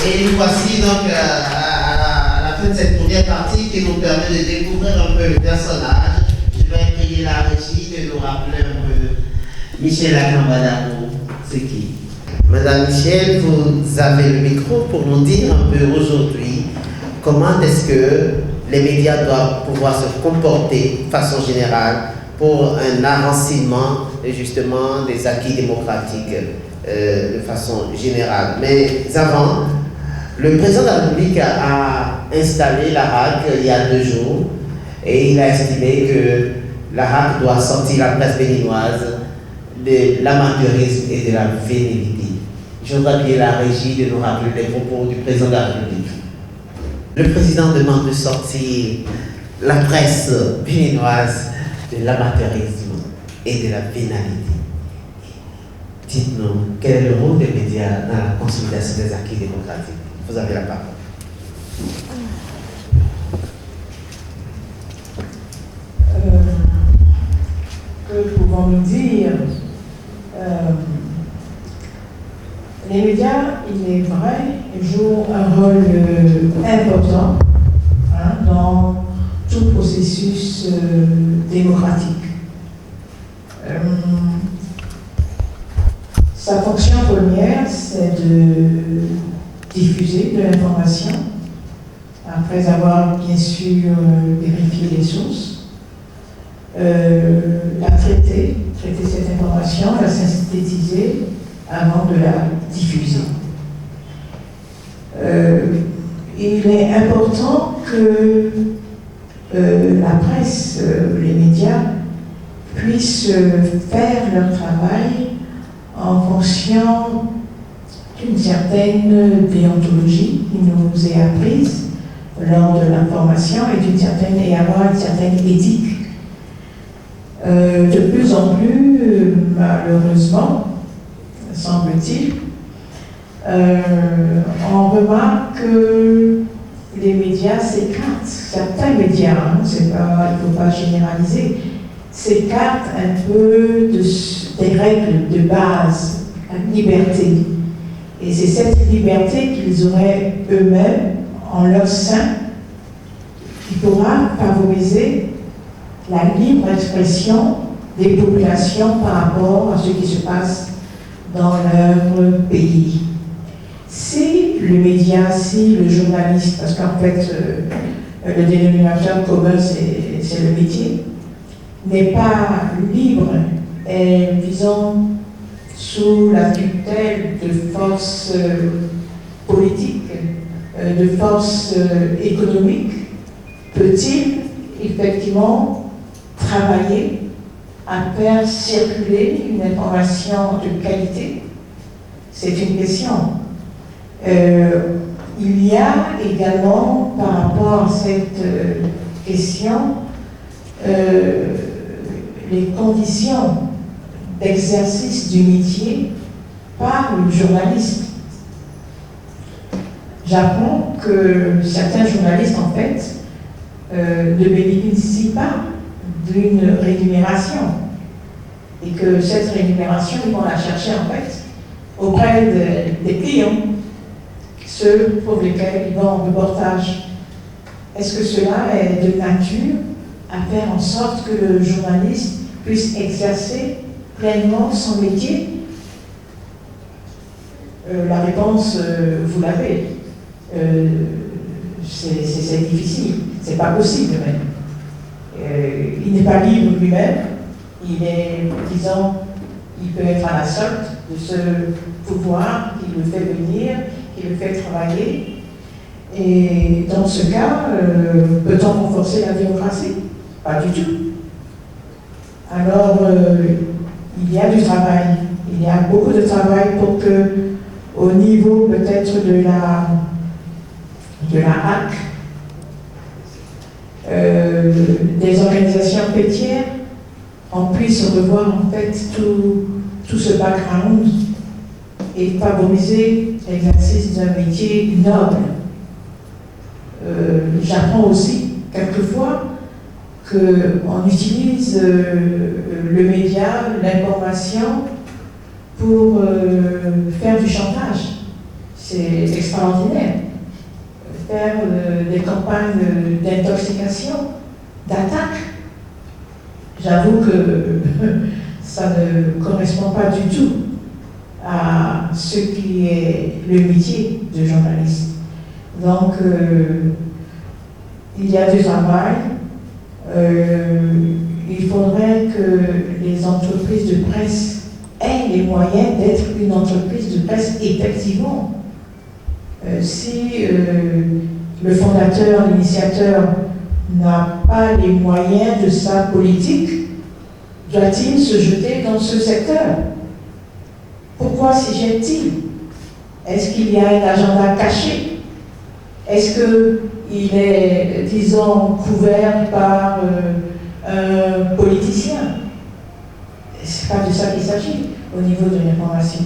[SPEAKER 1] Et nous voici donc à la fin de cette première partie qui nous permet de découvrir un peu le personnage. Je vais prier la régie de nous rappeler un peu Michel Akambadaro, c'est qui? Madame Michel, vous avez le micro pour nous dire un peu aujourd'hui comment est-ce que les médias doivent pouvoir se comporter de façon générale pour un enracinement justement des acquis démocratiques de façon générale. Mais avant, le président de la République a installé la RAC il y a 2 jours et il a estimé que la RAC doit sortir la presse béninoise de l'amateurisme et de la vénilité. Je voudrais bien la régie de nous rappeler les propos du président de la République. Le président demande de sortir la presse béninoise de l'amateurisme et de la vénalité. Dites-nous, quel est le rôle des médias dans la consolidation des acquis démocratiques? Vous avez la parole.
[SPEAKER 2] Que pouvons nous dire, les médias, il est vrai, jouent un rôle important dans tout processus démocratique. Sa fonction première, c'est de diffuser de l'information, après avoir bien sûr vérifié les sources, la traiter cette information, la synthétiser avant de la diffuser. Il est important que la presse, les médias, puissent faire leur travail en fonction d'une certaine déontologie qui nous est apprise lors de l'information et avoir une certaine éthique. De plus en plus, malheureusement, semble-t-il, on remarque que les médias s'écartent, certains médias, il ne faut pas généraliser, s'écartent un peu des règles de base, la liberté. Et c'est cette liberté qu'ils auraient eux-mêmes en leur sein qui pourra favoriser la libre expression des populations par rapport à ce qui se passe dans leur pays. Si le média, si le journaliste, parce qu'en fait, le dénominateur commun, c'est le métier, n'est pas libre et, disons, sous la tutelle de forces politiques, de forces économiques, peut-il effectivement travailler à faire circuler une information de qualité? C'est une question. Il y a également, par rapport à cette question, les conditions d'exercice du métier par le journaliste. J'apprends que certains journalistes, en fait, ne bénéficient pas d'une rémunération et que cette rémunération, ils vont la chercher en fait auprès des clients, ceux pour lesquels ils vont en reportage. Est-ce que cela est de nature à faire en sorte que le journaliste puisse exercer pleinement son métier? La réponse, vous l'avez. C'est difficile, c'est pas possible même. Il n'est pas libre lui-même, il est, disons, il peut être à la solde de ce pouvoir qui le fait venir, qui le fait travailler. Et dans ce cas, peut-on renforcer la démocratie? Pas du tout. Alors, il y a du travail, il y a beaucoup de travail pour que, au niveau peut-être de la HAC, des organisations pétières, on puisse revoir en fait tout ce background et favoriser l'exercice d'un métier noble. J'apprends aussi quelquefois qu'on utilise le média, l'information pour faire du chantage. C'est extraordinaire. Faire des campagnes d'intoxication, d'attaque. J'avoue que ça ne correspond pas du tout à ce qui est le métier de journaliste. Donc, il y a du travail. Il faudrait que les entreprises de presse aient les moyens d'être une entreprise de presse effectivement. Si le fondateur, l'initiateur n'a pas les moyens de sa politique, doit-il se jeter dans ce secteur? Pourquoi s'y jette-t-il? Est-ce qu'il y a un agenda caché? Est-ce qu'il est, disons, couvert par un politicien? Ce n'est pas de ça qu'il s'agit au niveau de l'information.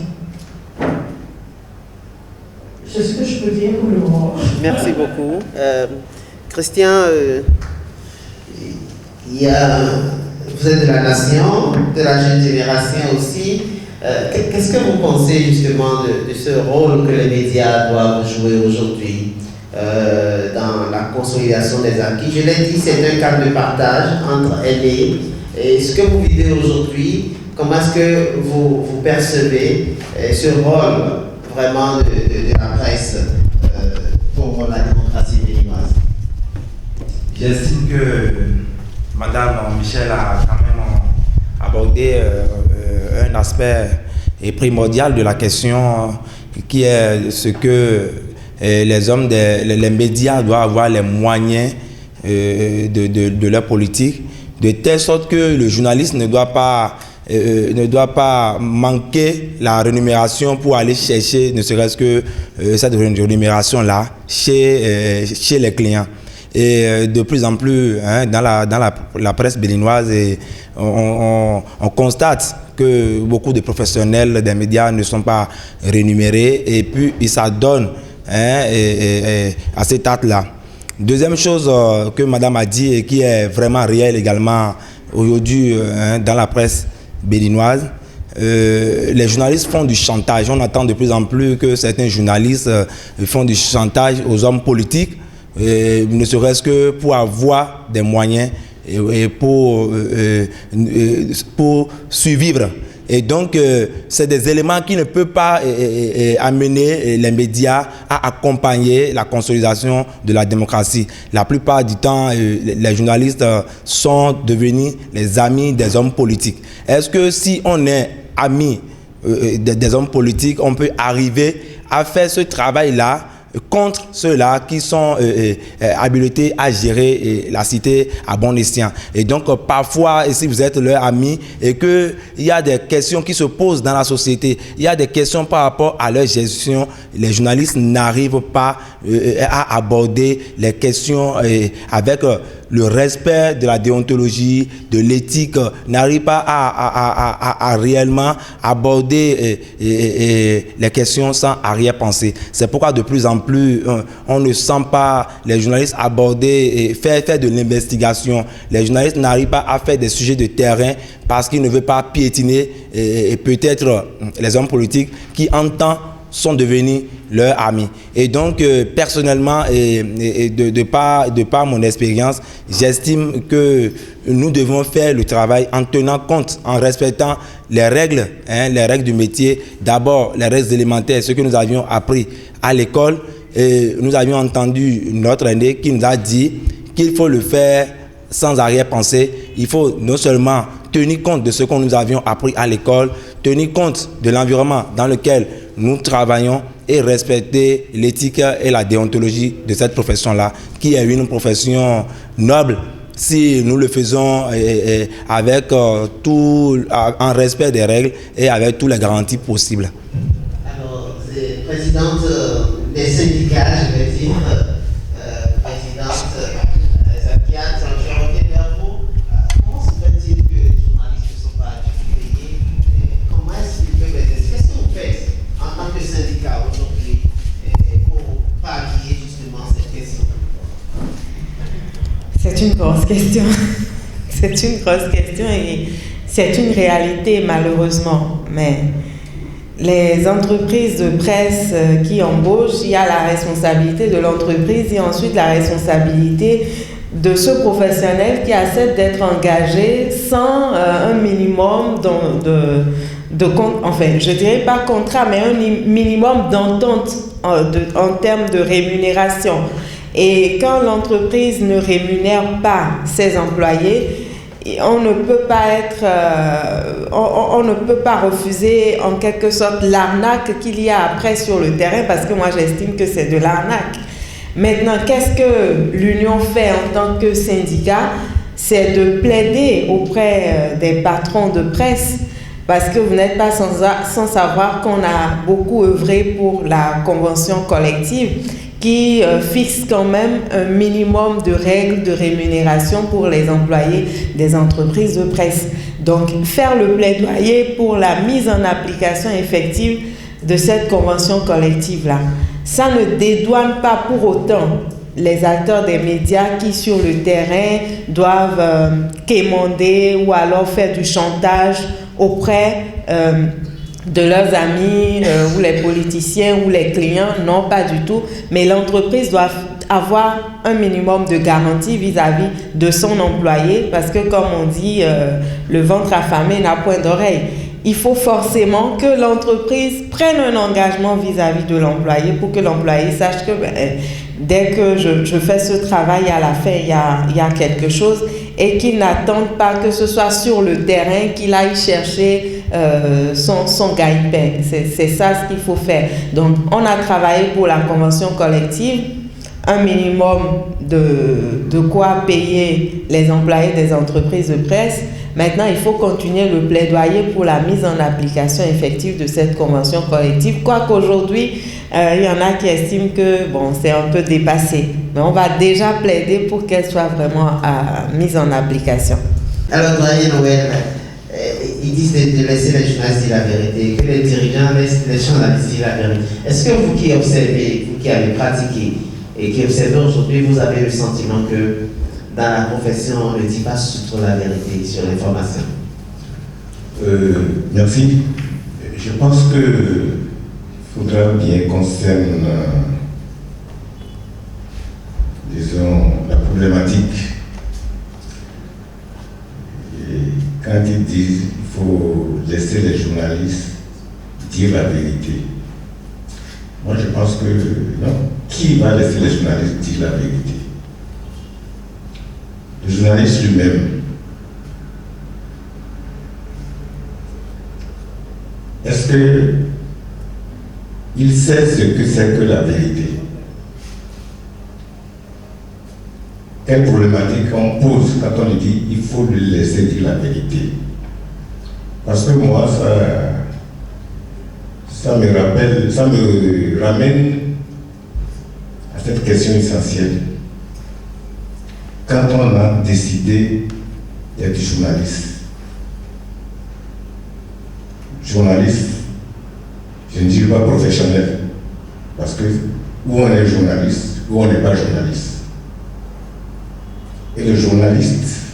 [SPEAKER 2] C'est ce que je peux dire pour le moment.
[SPEAKER 1] Merci beaucoup. Christian, il y a vous êtes de la nation, de la jeune génération aussi. Qu'est-ce que vous pensez justement de ce rôle que les médias doivent jouer aujourd'hui dans la consolidation des acquis? Je l'ai dit, c'est un cadre de partage entre aînés. Et ce que vous vivez aujourd'hui, comment est-ce que vous percevez ce rôle vraiment de la presse pour la démocratie béninoise?
[SPEAKER 6] J'estime que Madame Michel a quand même abordé un aspect primordial de la question qui est ce que les hommes, les médias doivent avoir les moyens de leur politique, de telle sorte que le journaliste ne doit pas manquer la rémunération pour aller chercher ne serait-ce que cette rémunération-là chez les clients. Et de plus en plus, dans la presse béninoise, on constate que beaucoup de professionnels des médias ne sont pas rémunérés et puis ils s'adonnent à cet acte-là. Deuxième chose que Madame a dit et qui est vraiment réelle également aujourd'hui dans la presse béninoise, les journalistes font du chantage. On entend de plus en plus que certains journalistes font du chantage aux hommes politiques, ne serait-ce que pour avoir des moyens et pour survivre. Et donc, c'est des éléments qui ne peuvent pas amener les médias à accompagner la consolidation de la démocratie. La plupart du temps, les journalistes sont devenus les amis des hommes politiques. Est-ce que si on est amis des hommes politiques, on peut arriver à faire ce travail-là contre ceux-là qui sont habilités à gérer la cité à bon escient. Et donc, parfois, si vous êtes leur ami et qu'il y a des questions qui se posent dans la société, il y a des questions par rapport à leur gestion, les journalistes n'arrivent pas à aborder les questions avec le respect de la déontologie, de l'éthique, n'arrivent pas à réellement aborder les questions sans arrière-pensée. C'est pourquoi de plus en plus, on ne sent pas les journalistes aborder et faire de l'investigation. Les journalistes n'arrivent pas à faire des sujets de terrain parce qu'ils ne veulent pas piétiner et peut-être les hommes politiques qui en temps sont devenus leurs amis. Et donc, personnellement, et de par mon expérience, j'estime que nous devons faire le travail en tenant compte, en respectant les règles du métier. D'abord, les règles élémentaires, ce que nous avions appris à l'école. Et nous avions entendu notre aîné qui nous a dit qu'il faut le faire sans arrière-pensée. Il faut non seulement tenir compte de ce que nous avions appris à l'école, tenir compte de l'environnement dans lequel nous travaillons et respecter l'éthique et la déontologie de cette profession-là, qui est une profession noble si nous le faisons avec en respect des règles et avec toutes les garanties possibles.
[SPEAKER 1] Alors, présidente des syndicats, je vais dire, présidente Zakiat, je reviens vers vous. Comment se fait-il que les journalistes ne sont pas payés? Comment est-ce qu'ils peuvent être? Qu'est-ce que vous faites en tant que syndicat aujourd'hui pour pallier justement cette question?
[SPEAKER 5] C'est une grosse question. C'est une grosse question et c'est une réalité malheureusement. Mais les entreprises de presse qui embauchent, il y a la responsabilité de l'entreprise et ensuite la responsabilité de ce professionnel qui accepte d'être engagé sans un minimum enfin, je dirais pas contrat, mais un minimum d'entente en termes de rémunération. Et quand l'entreprise ne rémunère pas ses employés, on ne peut pas refuser en quelque sorte l'arnaque qu'il y a après sur le terrain, parce que moi j'estime que c'est de l'arnaque. Maintenant, qu'est-ce que l'Union fait en tant que syndicat? C'est de plaider auprès des patrons de presse, parce que vous n'êtes pas sans savoir qu'on a beaucoup œuvré pour la convention collective qui fixe quand même un minimum de règles de rémunération pour les employés des entreprises de presse. Donc, faire le plaidoyer pour la mise en application effective de cette convention collective-là. Ça ne dédouane pas pour autant les acteurs des médias qui sur le terrain doivent quémander ou alors faire du chantage auprès de leurs amis ou les politiciens ou les clients. Non, pas du tout. Mais l'entreprise doit avoir un minimum de garantie vis-à-vis de son employé parce que, comme on dit, le ventre affamé n'a point d'oreille. Il faut forcément que l'entreprise prenne un engagement vis-à-vis de l'employé pour que l'employé sache que dès que je fais ce travail, à la fin, il y a quelque chose et qu'il n'attende pas que ce soit sur le terrain qu'il aille chercher son gagne-pain. C'est ça ce qu'il faut faire. Donc, on a travaillé pour la convention collective, un minimum de quoi payer les employés des entreprises de presse. Maintenant, il faut continuer le plaidoyer pour la mise en application effective de cette convention collective, quoiqu'aujourd'hui, il y en a qui estiment que bon, c'est un peu dépassé. Mais on va déjà plaider pour qu'elle soit vraiment mise en application.
[SPEAKER 1] Alors, doyen Noël, ils disent de laisser les journalistes dire la vérité, que les dirigeants laissent les journalistes dire la vérité. Est-ce que vous qui observez, vous qui avez pratiqué et qui observez aujourd'hui, vous avez le sentiment que dans la profession, on ne dit pas surtout la vérité sur l'information?
[SPEAKER 4] Merci. Je pense qu'il faudra bien qu'on cerne, disons, la problématique. Et quand ils disent qu'il faut laisser les journalistes dire la vérité, moi je pense que non. Qui va laisser les journalistes dire la vérité? Le journaliste lui-même. Est-ce qu'il sait ce que c'est que la vérité? Quelle problématique on pose quand on lui dit il faut lui laisser dire la vérité? Parce que moi, ça me ramène à cette question essentielle. Quand on a décidé d'être journaliste, je ne dis pas professionnel, parce que où on est journaliste, où on n'est pas journaliste. Et le journaliste,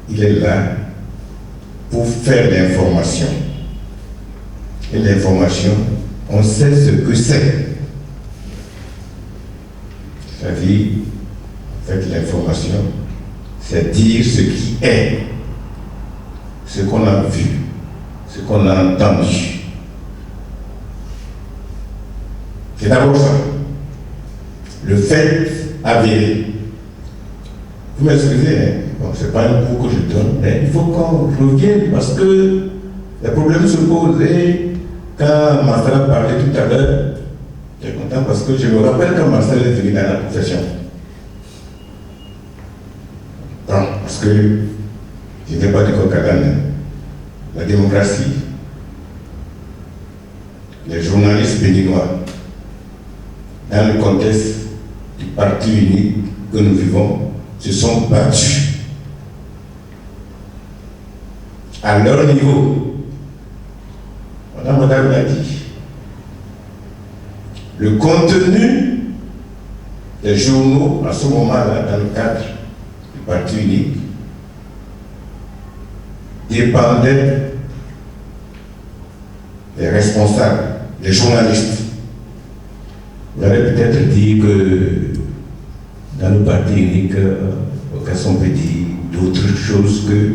[SPEAKER 4] il est là pour faire l'information. Et l'information, on sait ce que c'est. C'est-à-dire, en fait, l'information, c'est dire ce qui est, ce qu'on a vu, ce qu'on a entendu. C'est d'abord ça. Le fait avéré. Vous m'excusez, hein? Bon, ce n'est pas un cours que je donne, mais il faut qu'on revienne parce que les problèmes se posent. Et quand Marcel parlait tout à l'heure, j'étais content parce que je me rappelle quand Marcel est venu dans la profession. Non, parce que je n'étais pas du Cocadan. La démocratie, les journalistes béninois, dans le contexte du parti unique que nous vivons, se sont battus à leur niveau. Madame l'a dit. Le contenu des journaux, à ce moment-là, dans le cadre du parti unique, dépendait des responsables, des journalistes. Vous allez peut-être dire que dans le parti unique, qu'est-ce qu'on peut dire d'autres choses que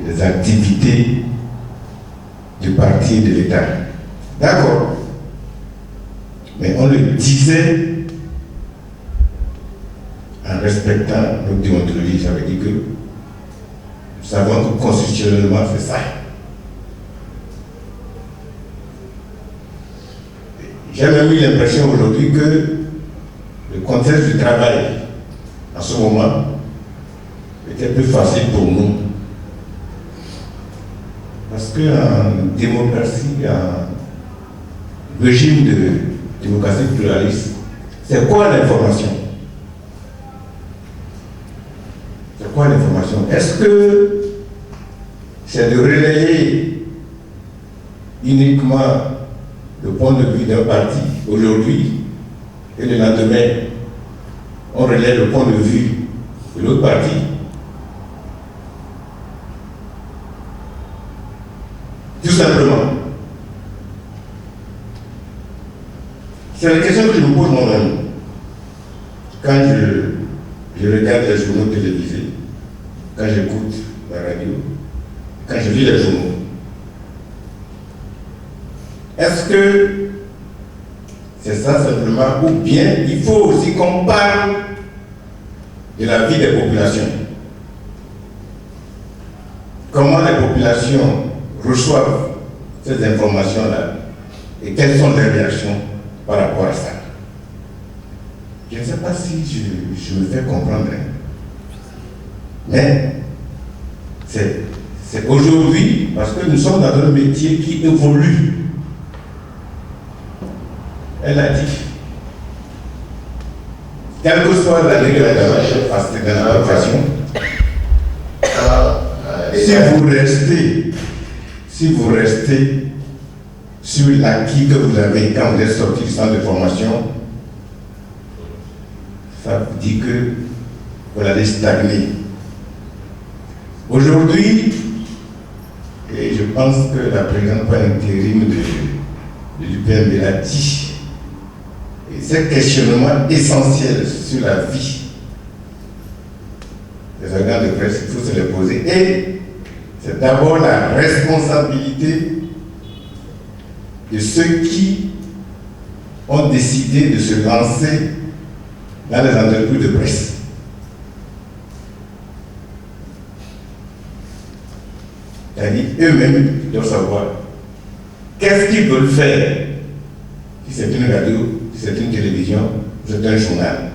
[SPEAKER 4] les activités du parti et de l'État. D'accord. Mais on le disait en respectant notre déontologie. Ça veut dire que nous savons que constitutionnellement c'est ça. J'ai même eu l'impression aujourd'hui que le contexte du travail, en ce moment, était plus facile pour nous. Parce qu'en démocratie, en régime de démocratie pluraliste, c'est quoi l'information? C'est quoi l'information? Est-ce que c'est de relayer uniquement le point de vue d'un parti? Aujourd'hui, et le lendemain, on relève le point de vue de l'autre partie. Tout simplement. C'est la question que je me pose moi-même. Quand je regarde les journaux télévisés, quand j'écoute la radio, quand je lis les journaux, est-ce que c'est ça simplement, ou bien il faut aussi qu'on parle de la vie des populations? Comment les populations reçoivent ces informations-là et quelles sont leurs réactions par rapport à ça? Je ne sais pas si je me fais comprendre, mais c'est aujourd'hui, parce que nous sommes dans un métier qui évolue. Elle a dit, quelle que soit la régulation parce que dans la profession, si vous restez sur l'acquis que vous avez quand vous êtes sorti du centre de formation, ça vous dit que vous allez stagner. Aujourd'hui, et je pense que la présidente par intérim de l'UPM l'a dit, et ces questionnements essentiels sur la vie des organes de presse, il faut se les poser. Et c'est d'abord la responsabilité de ceux qui ont décidé de se lancer dans les entreprises de presse. C'est-à-dire eux-mêmes doivent savoir qu'est-ce qu'ils veulent faire, si c'est une radio, si c'est une télévision, si c'est un journal.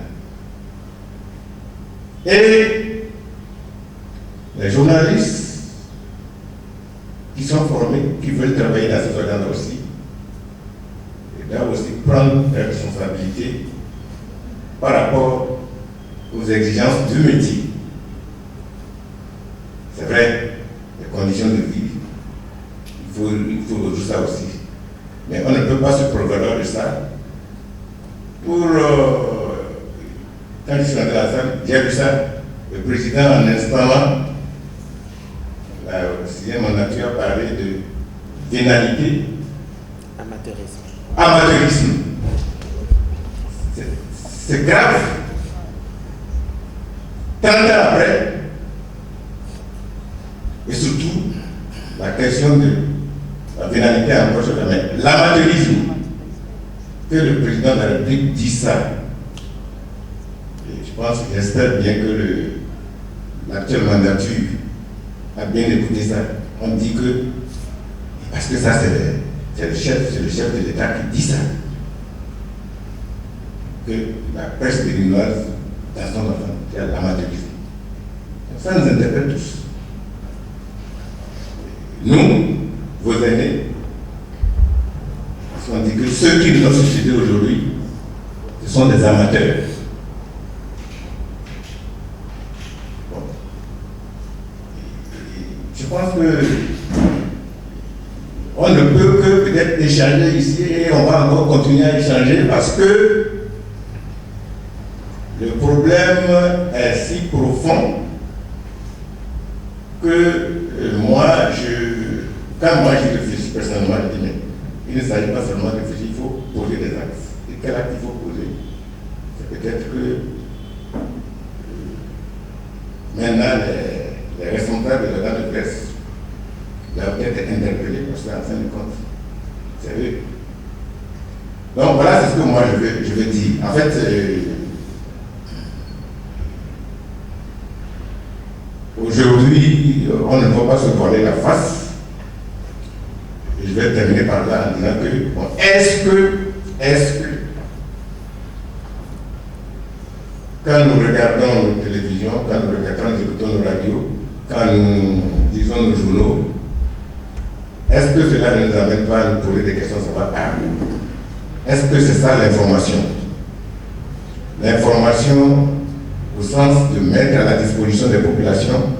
[SPEAKER 4] Et les journalistes qui sont formés, qui veulent travailler dans ces organes aussi, ils doivent aussi prendre leurs responsabilités par rapport aux exigences du métier. C'est vrai, les conditions de vie, il faut tout ça aussi. Mais on ne peut pas se prévaloir de ça. Pour, quand je suis rentré dans la salle, j'ai vu ça, le président en installant la sixième mandature a parlé de vénalité. Amateurisme. C'est grave. 30 ans après, et surtout, la question de la vénalité encore sur la main. L'amateurisme, que le président de la République dit ça. Et je pense, j'espère bien que l'actuelle mandature a bien écouté ça. On dit que, parce que ça c'est le chef de l'État qui dit ça, que la presse béninoise, dans son enfant, c'est l'amateurisme. Ça nous interpelle tous. Nous, vos aînés, on dit que ceux qui nous ont succédé aujourd'hui, ce sont des amateurs. Bon. Je pense que on ne peut que peut-être échanger ici et on va encore continuer à échanger parce que le problème est si profond que quand moi je réfléchis personnellement, je dis mais il ne s'agit pas seulement de réfléchir, il faut poser des axes. Et quel acte il faut poser? C'est peut-être que maintenant les responsables de l'organe de presse doivent peut-être être interpellés parce qu'en fin de compte, c'est eux. Donc voilà, c'est ce que moi je veux dire. En fait, aujourd'hui, on ne va pas se voiler la face. Je vais terminer par là en disant que, bon, est-ce que, quand nous regardons nos télévisions, quand nous écoutons nos radios, quand nous lisons nos journaux, est-ce que cela ne nous amène pas à nous poser des questions sur la table? Est-ce que c'est ça l'information? L'information au sens de mettre à la disposition des populations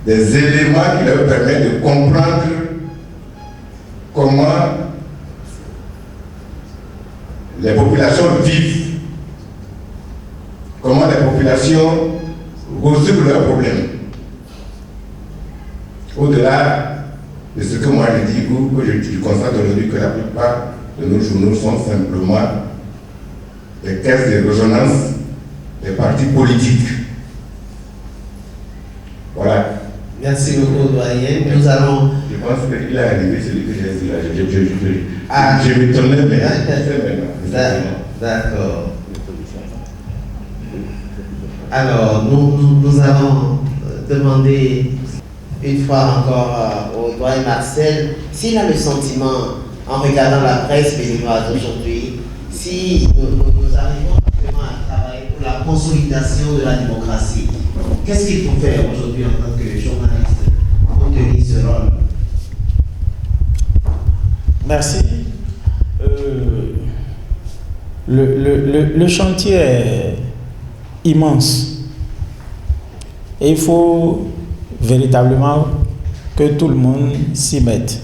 [SPEAKER 4] des éléments qui leur permettent de comprendre comment les populations vivent comment les populations résolvent leurs problèmes. Au-delà de ce que moi je dis ou que je constate aujourd'hui que la plupart de nos journaux sont simplement des caisses de résonance des partis politiques. Voilà.
[SPEAKER 1] Merci beaucoup, doyen. Nous allons...
[SPEAKER 4] Je pense qu'il a arrivé celui que j'ai dit là. Je vais tourner maintenant.
[SPEAKER 1] D'accord. Alors, nous allons demander une fois encore au doyen Marcel s'il a le sentiment, en regardant la presse béninoise aujourd'hui, si nous arrivons vraiment à travailler pour la consolidation de la démocratie. Qu'est-ce qu'il faut faire aujourd'hui en tant que journaliste pour tenir ce rôle?
[SPEAKER 3] Merci. Le chantier est immense. Et il faut véritablement que tout le monde s'y mette.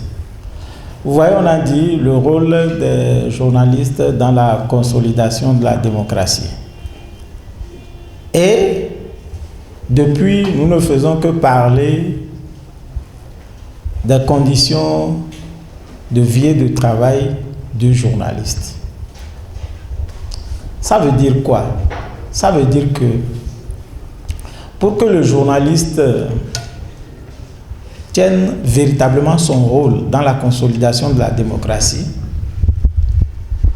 [SPEAKER 3] Vous voyez, on a dit le rôle des journalistes dans la consolidation de la démocratie. Et depuis, nous ne faisons que parler des conditions de vie et de travail du journaliste. Ça veut dire quoi? Ça veut dire que pour que le journaliste tienne véritablement son rôle dans la consolidation de la démocratie,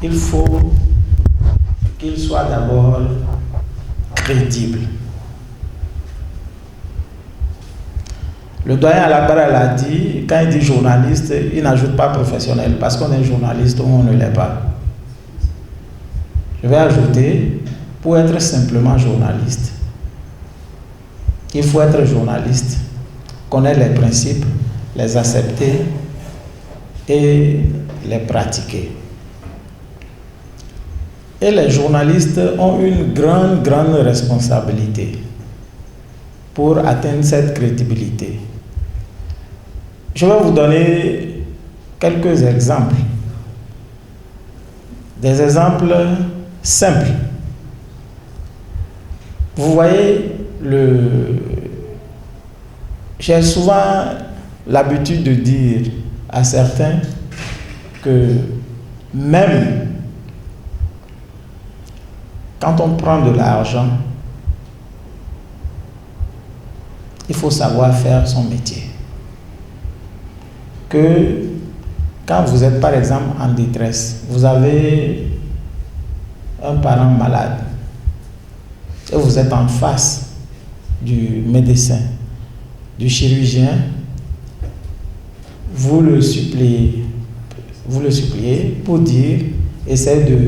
[SPEAKER 3] il faut qu'il soit d'abord crédible. Le doyen Alagbara l'a dit, quand il dit journaliste, il n'ajoute pas professionnel, parce qu'on est journaliste ou on ne l'est pas. Je vais ajouter, pour être simplement journaliste, il faut être journaliste, connaître les principes, les accepter et les pratiquer. Et les journalistes ont une grande responsabilité pour atteindre cette crédibilité. Je vais vous donner quelques exemples. Des exemples simples. Vous voyez, j'ai souvent l'habitude de dire à certains que même quand on prend de l'argent, il faut savoir faire son métier. Que quand vous êtes par exemple en détresse, vous avez un parent malade et vous êtes en face du médecin, du chirurgien, vous le suppliez pour dire « Essaye de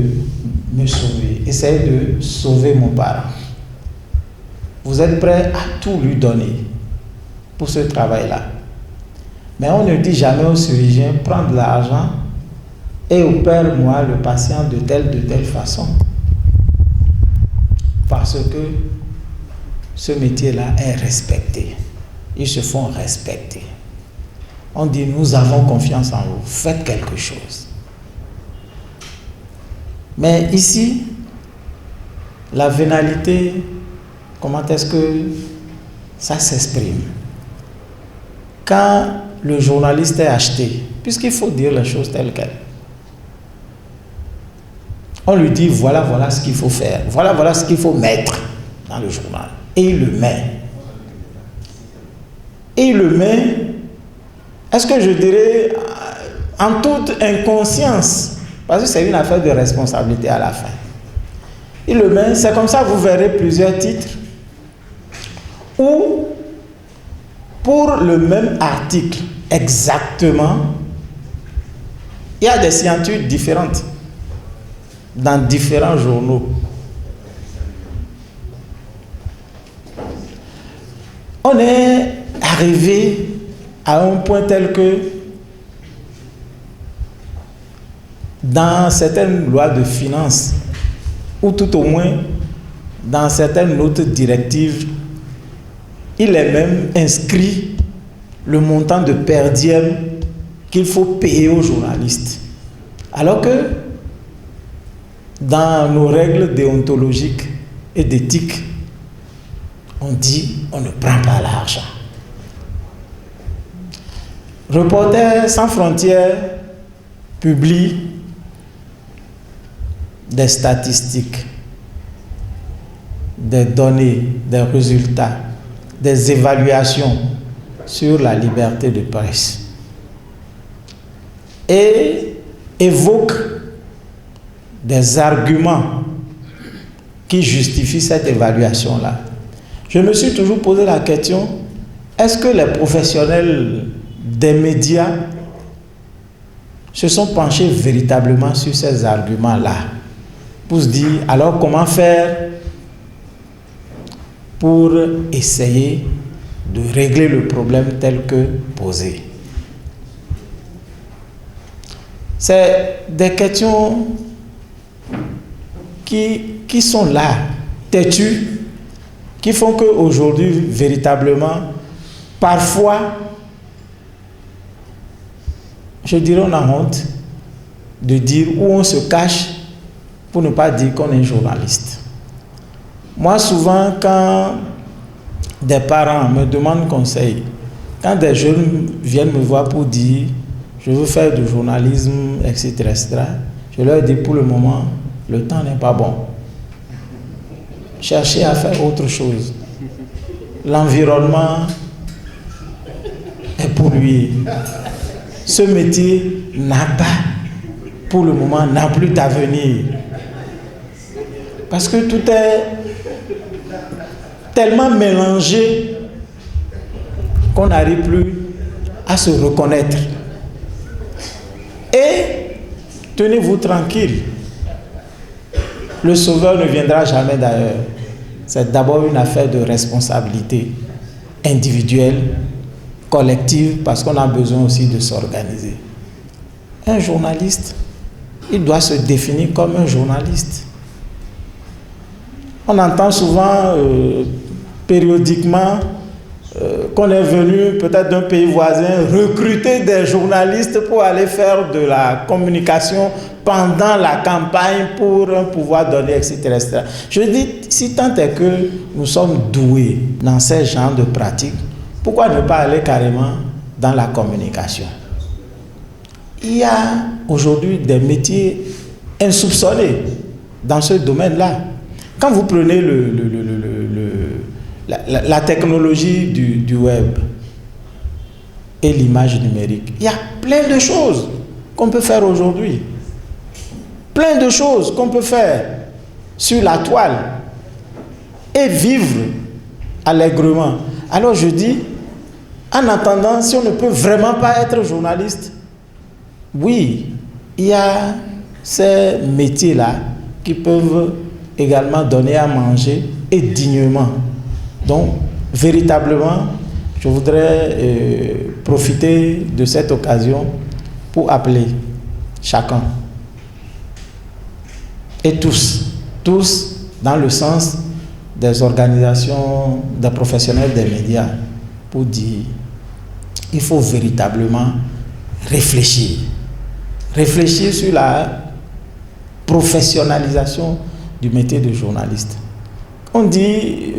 [SPEAKER 3] me sauver, essaye de sauver mon parent ». Vous êtes prêt à tout lui donner pour ce travail-là. Mais on ne dit jamais au chirurgien « Prends de l'argent et opère-moi le patient de telle façon ». Parce que ce métier-là est respecté. Ils se font respecter. On dit, nous avons confiance en vous, faites quelque chose. Mais ici, la vénalité, comment est-ce que ça s'exprime? Quand le journaliste est acheté, puisqu'il faut dire les choses telles quelles, on lui dit, voilà ce qu'il faut faire, voilà ce qu'il faut mettre dans le journal. Et il le met. Et il le met, est-ce que je dirais, en toute inconscience, parce que c'est une affaire de responsabilité à la fin. Il le met, c'est comme ça que vous verrez plusieurs titres où, pour le même article exactement, il y a des signatures différentes dans différents journaux. On est arrivé à un point tel que dans certaines lois de finances, ou tout au moins dans certaines notes directives, il est même inscrit le montant de per diem qu'il faut payer aux journalistes. Alors que dans nos règles déontologiques et d'éthique, on dit on ne prend pas l'argent. Reporters sans frontières publie des statistiques, des données, des résultats, des évaluations sur la liberté de presse et évoque des arguments qui justifient cette évaluation-là. Je me suis toujours posé la question, est-ce que les professionnels des médias se sont penchés véritablement sur ces arguments-là pour se dire, alors comment faire pour essayer de régler le problème tel que posé? C'est des questions qui sont là, têtues, qui font qu'aujourd'hui, véritablement, parfois, je dirais on a honte de dire où on se cache pour ne pas dire qu'on est journaliste. Moi, souvent, quand des parents me demandent conseil, quand des jeunes viennent me voir pour dire je veux faire du journalisme, etc., je leur dis pour le moment, le temps n'est pas bon. Cherchez à faire autre chose. L'environnement est pollué. Ce métier n'a pas, pour le moment, n'a plus d'avenir. Parce que tout est tellement mélangé qu'on n'arrive plus à se reconnaître. Et tenez-vous tranquille, le sauveur ne viendra jamais d'ailleurs. C'est d'abord une affaire de responsabilité individuelle, collective, parce qu'on a besoin aussi de s'organiser. Un journaliste, il doit se définir comme un journaliste. On entend souvent, périodiquement, qu'on est venu peut-être d'un pays voisin recruter des journalistes pour aller faire de la communication pendant la campagne pour un pouvoir donné, etc., etc. Je dis, si tant est que nous sommes doués dans ces genres de pratiques, pourquoi ne pas aller carrément dans la communication? Il y a aujourd'hui des métiers insoupçonnés dans ce domaine-là. Quand vous prenez la technologie du web et l'image numérique, il y a plein de choses qu'on peut faire aujourd'hui. Plein de choses qu'on peut faire sur la toile et vivre allègrement. Alors je dis, en attendant, si on ne peut vraiment pas être journaliste, oui, il y a ces métiers-là qui peuvent également donner à manger et dignement. Donc, véritablement, je voudrais profiter de cette occasion pour appeler chacun et tous dans le sens des organisations, des professionnels des médias, pour dire il faut véritablement réfléchir sur la professionnalisation du métier de journaliste. On dit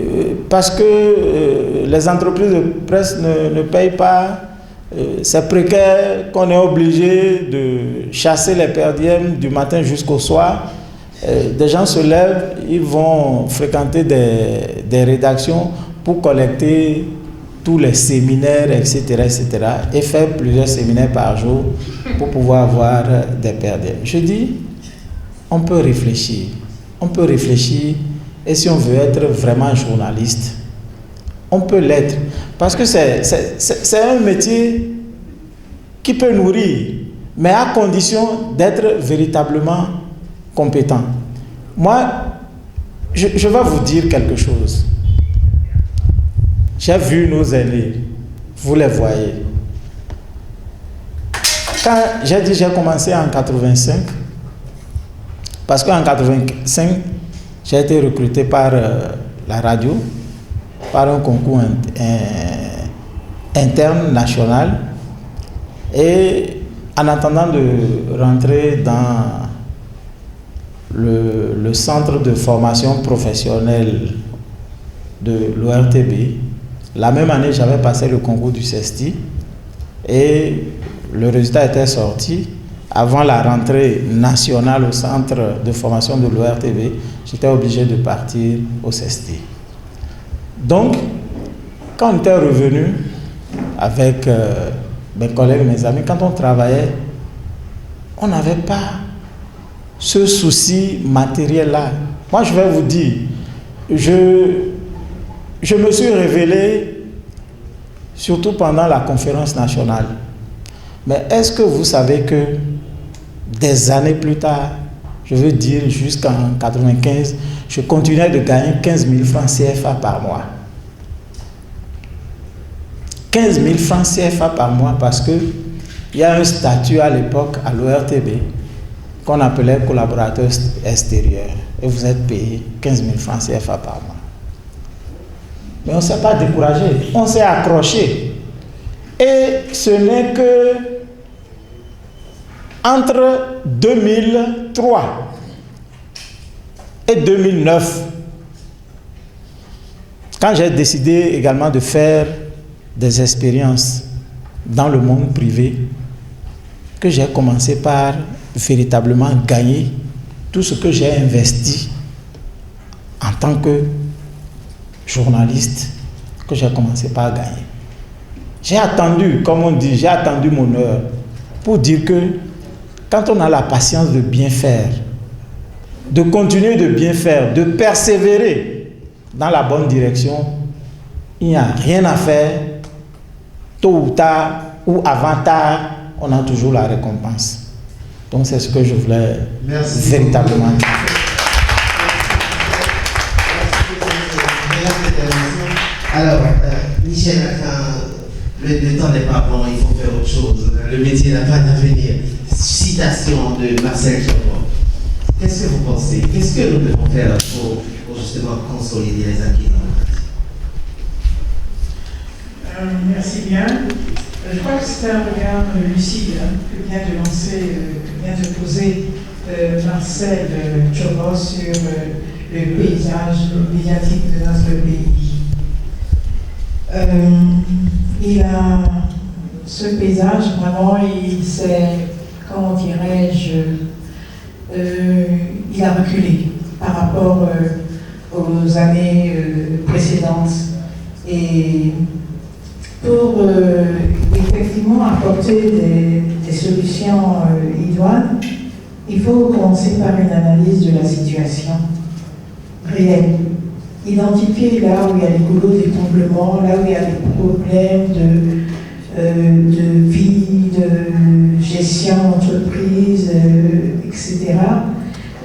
[SPEAKER 3] parce que les entreprises de presse ne payent pas, c'est précaire qu'on est obligé de chasser les perdièmes du matin jusqu'au soir. Des gens se lèvent, ils vont fréquenter des rédactions pour collecter tous les séminaires, etc., et faire plusieurs séminaires par jour pour pouvoir avoir des perdièmes. Je dis, on peut réfléchir, et si on veut être vraiment journaliste, on peut l'être, parce que c'est un métier qui peut nourrir, mais à condition d'être véritablement compétent. Moi, je vais vous dire quelque chose. J'ai vu nos aînés, vous les voyez. Quand j'ai dit j'ai commencé en 85, parce qu'en 85, j'ai été recruté par la radio, par un concours interne national, et en attendant de rentrer dans le centre de formation professionnelle de l'ORTB. La même année, j'avais passé le concours du CESTI et le résultat était sorti. Avant la rentrée nationale au centre de formation de l'ORTB, j'étais obligé de partir au CESTI. Donc, quand on était revenu avec mes collègues, mes amis, quand on travaillait, on n'avait pas ce souci matériel-là. Moi, je vais vous dire, je me suis révélé surtout pendant la conférence nationale. Mais est-ce que vous savez que des années plus tard, je veux dire jusqu'en 1995, je continuais de gagner 15 000 francs CFA par mois. 15 000 francs CFA par mois parce qu'il y a un statut à l'époque à l'ORTB qu'on appelait collaborateur extérieur. Et vous êtes payé 15 000 francs CFA par mois. Mais on ne s'est pas découragé, on s'est accroché. Et ce n'est que entre 2003 et 2009, quand j'ai décidé également de faire des expériences dans le monde privé, que j'ai commencé par véritablement gagner tout ce que j'ai investi en tant que journaliste, que j'ai commencé par gagner. J'ai attendu, comme on dit, j'ai attendu mon heure pour dire que quand on a la patience de bien faire, de continuer de bien faire, de persévérer dans la bonne direction, il n'y a rien à faire. Tôt ou tard, ou avant tard, on a toujours la récompense. Donc c'est ce que je voulais véritablement dire.
[SPEAKER 1] Alors, Michel, le temps n'est pas bon, il faut faire autre chose. Le métier n'a pas d'avenir. Citation de Marcel Chopin. Qu'est-ce que vous pensez? Qu'est-ce que nous devons faire pour justement consolider les acquis dans le parti?
[SPEAKER 2] Merci bien. Je crois que c'est un regard lucide que vient de lancer, que vient de poser Marcel Chopin sur le paysage médiatique de notre pays. Il a ce paysage, vraiment, il s'est, comment dirais-je, il a reculé par rapport aux années précédentes. Et pour effectivement apporter des solutions idoines, il faut commencer par une analyse de la situation réelle. Identifier là où il y a les goulots d'étranglement, là où il y a des problèmes de vie, de gestion d'entreprise, etc.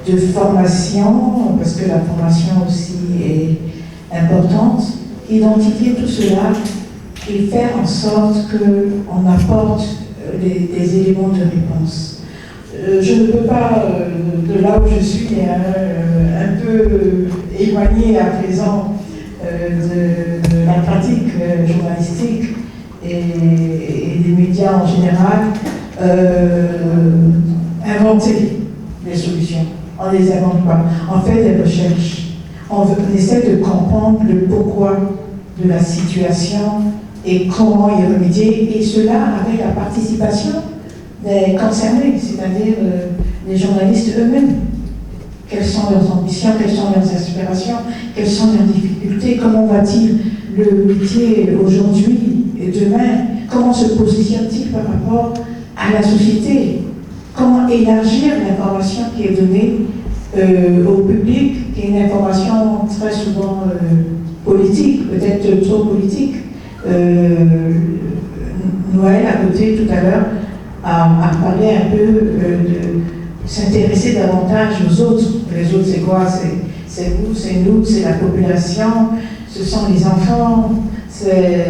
[SPEAKER 2] De formation, parce que la formation aussi est importante. Identifier tout cela et faire en sorte qu'on apporte des éléments de réponse. Je ne peux pas, de là où je suis, un peu éloigné à présent de la pratique journalistique et des médias en général, inventer des solutions. On ne les invente pas. On fait des recherches. On essaie de comprendre le pourquoi de la situation et comment y remédier, et cela avec la participation des concernés, c'est-à-dire les journalistes eux-mêmes. Quelles sont leurs ambitions, quelles sont leurs aspirations, quelles sont leurs difficultés, comment va-t-il le métier aujourd'hui et demain, comment se positionne-t-il par rapport à la société, comment élargir l'information qui est donnée au public, qui est une information très souvent politique, peut-être trop politique. Noël, à côté, tout à l'heure, a parlé un peu de s'intéresser davantage aux autres. Les autres, c'est quoi? C'est vous, c'est nous, c'est la population, ce sont les enfants, c'est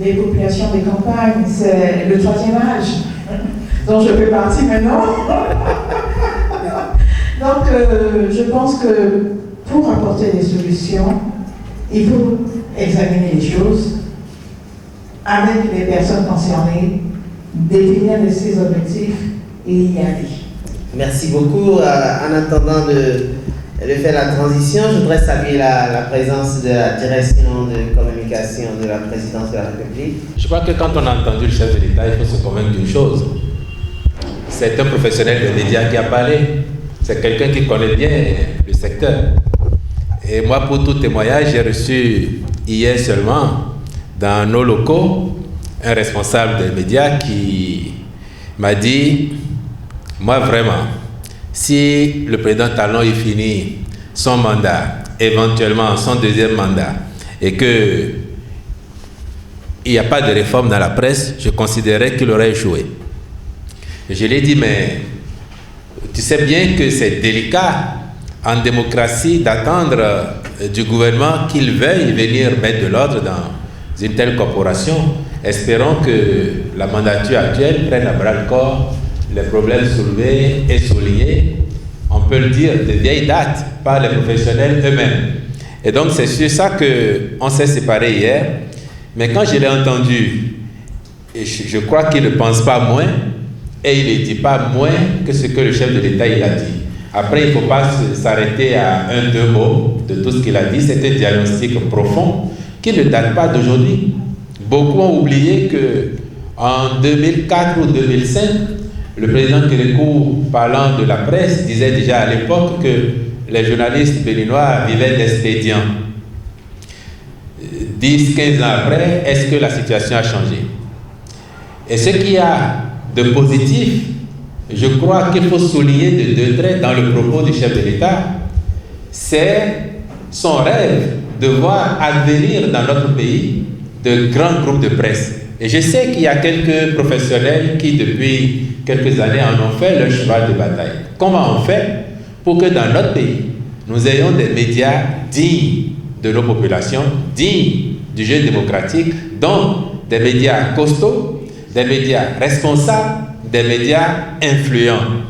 [SPEAKER 2] les populations des campagnes, c'est le troisième âge, dont je fais partie maintenant. Donc, je pense que pour apporter des solutions, il faut examiner les choses avec les personnes concernées, définir ses objectifs et y aller.
[SPEAKER 1] Merci beaucoup. En attendant de faire la transition, je voudrais saluer la présence de la direction de communication de la présidence de la République.
[SPEAKER 7] Je crois que quand on a entendu le chef de l'État, il faut se convaincre d'une chose. C'est un professionnel des médias qui a parlé. C'est quelqu'un qui connaît bien le secteur. Et moi, pour tout témoignage, j'ai reçu hier seulement, dans nos locaux, un responsable des médias qui m'a dit, moi vraiment, si le président Talon il finit son mandat, éventuellement son deuxième mandat, et qu'il n'y a pas de réforme dans la presse, je considérais qu'il aurait échoué. Je lui ai dit, mais tu sais bien que c'est délicat en démocratie d'attendre du gouvernement qu'il veuille venir mettre de l'ordre dans une telle corporation. Espérons que la mandature actuelle prenne à bras le corps les problèmes soulevés et soulignés, on peut le dire, de vieille date par les professionnels eux-mêmes. Et donc c'est sur ça qu'on s'est séparés hier. Mais quand je l'ai entendu, et je crois qu'il ne pense pas moins, et il ne dit pas moins que ce que le chef de l'État il a dit. Après, il ne faut pas s'arrêter à deux mots de tout ce qu'il a dit. C'est un diagnostic profond qui ne date pas d'aujourd'hui. Beaucoup ont oublié qu'en 2004 ou 2005, le président Kérékou, parlant de la presse, disait déjà à l'époque que les journalistes béninois vivaient d'expédients. 10-15 ans après, est-ce que la situation a changé? Et ce qu'il y a de positif, je crois qu'il faut souligner de deux traits dans le propos du chef de l'État, c'est son rêve de voir advenir dans notre pays de grands groupes de presse. Et je sais qu'il y a quelques professionnels qui, depuis quelques années, en ont fait leur cheval de bataille. Comment on fait pour que dans notre pays, nous ayons des médias dignes de nos populations, dignes du jeu démocratique, donc des médias costauds, des médias responsables, des médias influents.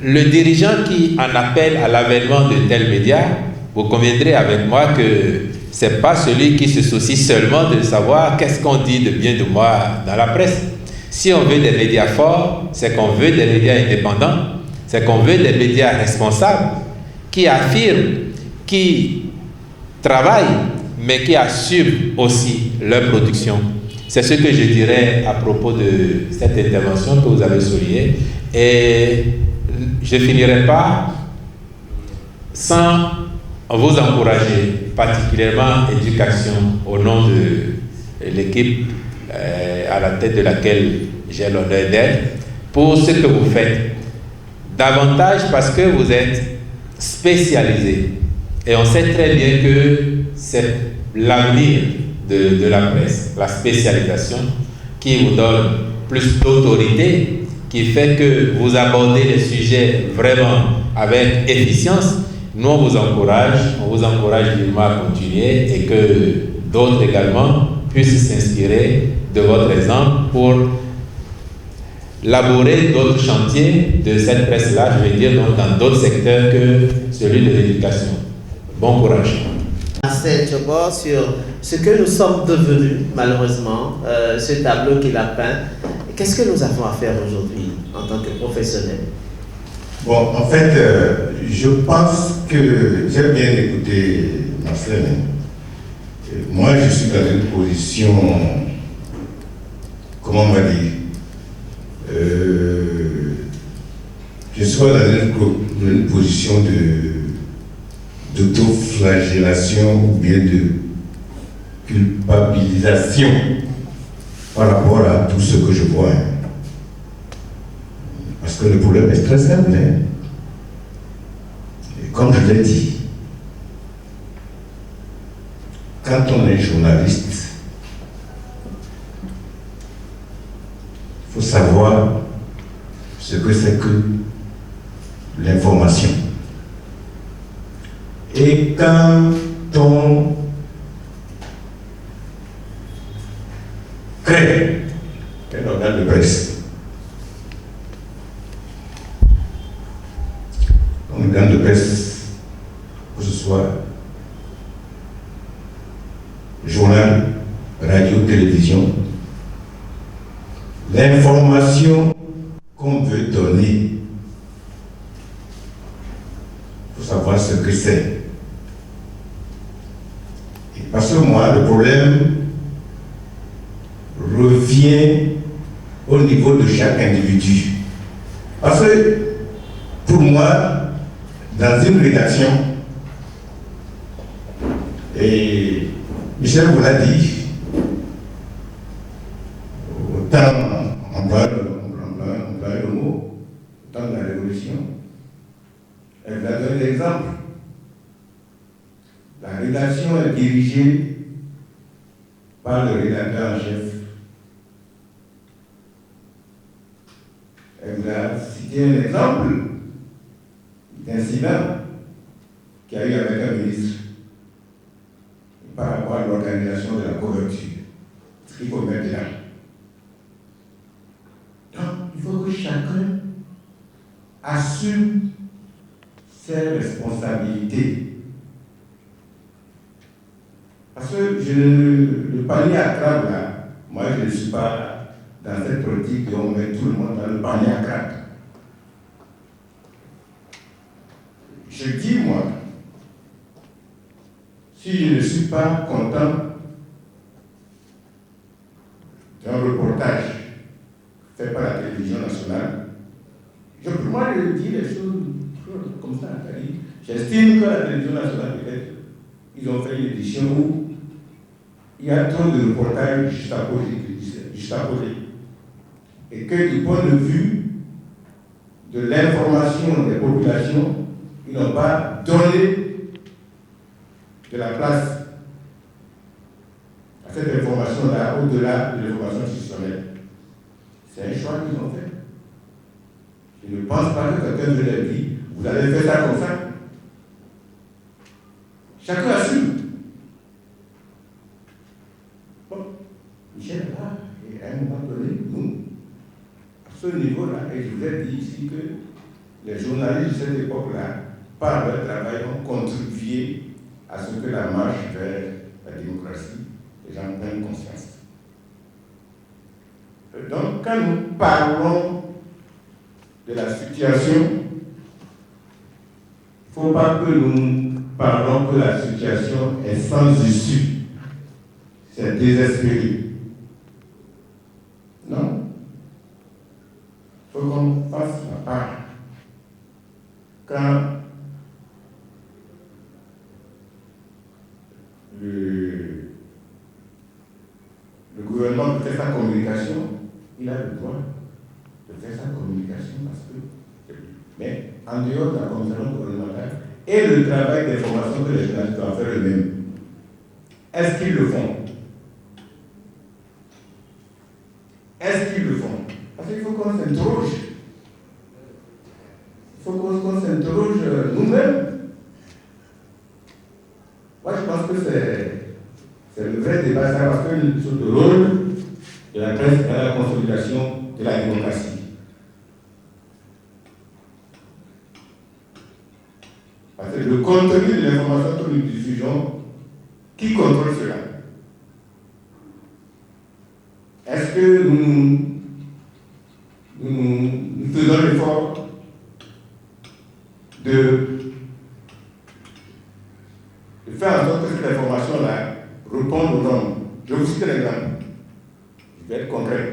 [SPEAKER 7] Le dirigeant qui en appelle à l'avènement de tels médias, vous conviendrez avec moi que ce n'est pas celui qui se soucie seulement de savoir qu'est-ce qu'on dit de bien de moi dans la presse. Si on veut des médias forts, c'est qu'on veut des médias indépendants, c'est qu'on veut des médias responsables, qui affirment, qui travaillent, mais qui assument aussi leur production. C'est ce que je dirais à propos de cette intervention que vous avez soulignée. Et je ne finirai pas sans vous encourager, particulièrement éducation, au nom de l'équipe à la tête de laquelle j'ai l'honneur d'être, pour ce que vous faites. Davantage parce que vous êtes spécialisé. Et on sait très bien que c'est l'avenir de la presse, la spécialisation, qui vous donne plus d'autorité, qui fait que vous abordez les sujets vraiment avec efficience. Nous, on vous encourage vivement à continuer et que d'autres également puissent s'inspirer de votre exemple pour labourer d'autres chantiers de cette presse-là, je vais dire donc dans d'autres secteurs que celui de l'éducation. Bon courage.
[SPEAKER 1] Marcel Djobor, sur ce que nous sommes devenus, malheureusement, ce tableau qu'il a peint. Qu'est-ce que nous avons à faire aujourd'hui en tant que professionnels?
[SPEAKER 4] Bon, en fait, je pense que j'ai bien écouté Marcel. Moi, je suis dans une position, comment on va dire, je suis dans une position d'autoflagellation ou bien de culpabilisation par rapport à tout ce que je vois. Parce que le problème est très simple. Et comme je l'ai dit, quand on est journaliste, il faut savoir ce que c'est que l'information. Et quand on crée un organe de presse, un organe de presse, que ce soit journal, radio, télévision, l'information qu'on veut donner savoir ce que c'est. Et parce que moi, le problème revient au niveau de chaque individu. Parce que pour moi, dans une rédaction, et Michel vous l'a dit, autant on voit le mot, autant de la révolution, elle va donner l'exemple. La rédaction est dirigée par le rédacteur en chef. Elle a cité un exemple d'incident qu'il y a eu avec un ministre par rapport à l'organisation de la couverture. Ce qu'il faut mettre là. Donc, il faut que chacun assume ses responsabilités. Parce que le panier à crabe là, moi je ne suis pas dans cette politique où on met tout le monde dans le panier à crabe. Je dis moi, si je ne suis pas content d'un reportage fait par la télévision nationale, je peux moi dire les choses comme ça. J'estime que la télévision nationale, peut-être, ils ont fait une édition où il y a trop de reportages juste à côté. Et que du point de vue de l'information des populations, ils n'ont pas donné de la place à cette information-là au-delà de l'information institutionnelle. C'est un choix qu'ils ont fait. Je ne pense pas que quelqu'un de leur dit, vous allez faire ça comme ça. Chacun assume. Bon, Michel, là, et à un moment donné, nous, à ce niveau-là, et je vous ai dit ici que les journalistes de cette époque-là, par leur travail, ont contribué à ce que la marche vers la démocratie, les gens prennent conscience. Donc, quand nous parlons de la situation, il ne faut pas que nous parlons que la situation est sans issue. C'est désespéré. Non. Il faut qu'on fasse la part. Quand le gouvernement fait sa communication, il a le droit de faire sa communication parce que, mais en dehors de la communication gouvernementale et le travail d'information que les journalistes doivent faire eux-mêmes, est-ce qu'ils le font? Est-ce qu'ils le font? Parce qu'il faut qu'on s'interroge. Il faut qu'on s'interroge nous-mêmes. Moi, je pense que c'est le vrai débat, ça, parce que sur le rôle de la presse dans la consolidation de la démocratie. Parce que le contenu de l'information que nous diffusons, qui contrôle cela? Est-ce que nous faisons l'effort de faire en sorte que cette information-là réponde aux normes? Je vous cite un exemple. Je vais être concret.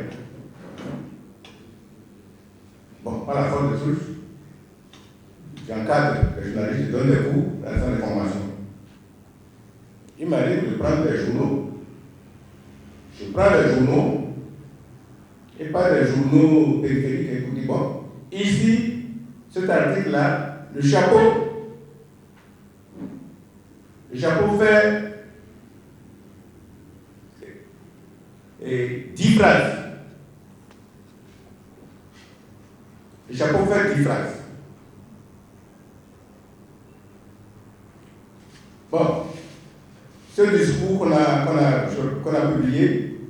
[SPEAKER 4] Bon, par la force de souche, j'encadre les journalistes, je donne des cours dans le centre de formation. Il m'arrive de prendre des journaux. Je prends les journaux, et pas les journaux périphériques et tout. Bon, ici, cet article-là, le chapeau fait 10 phrases. Le chapeau fait 10 phrases. Bon, ce discours qu'on a publié,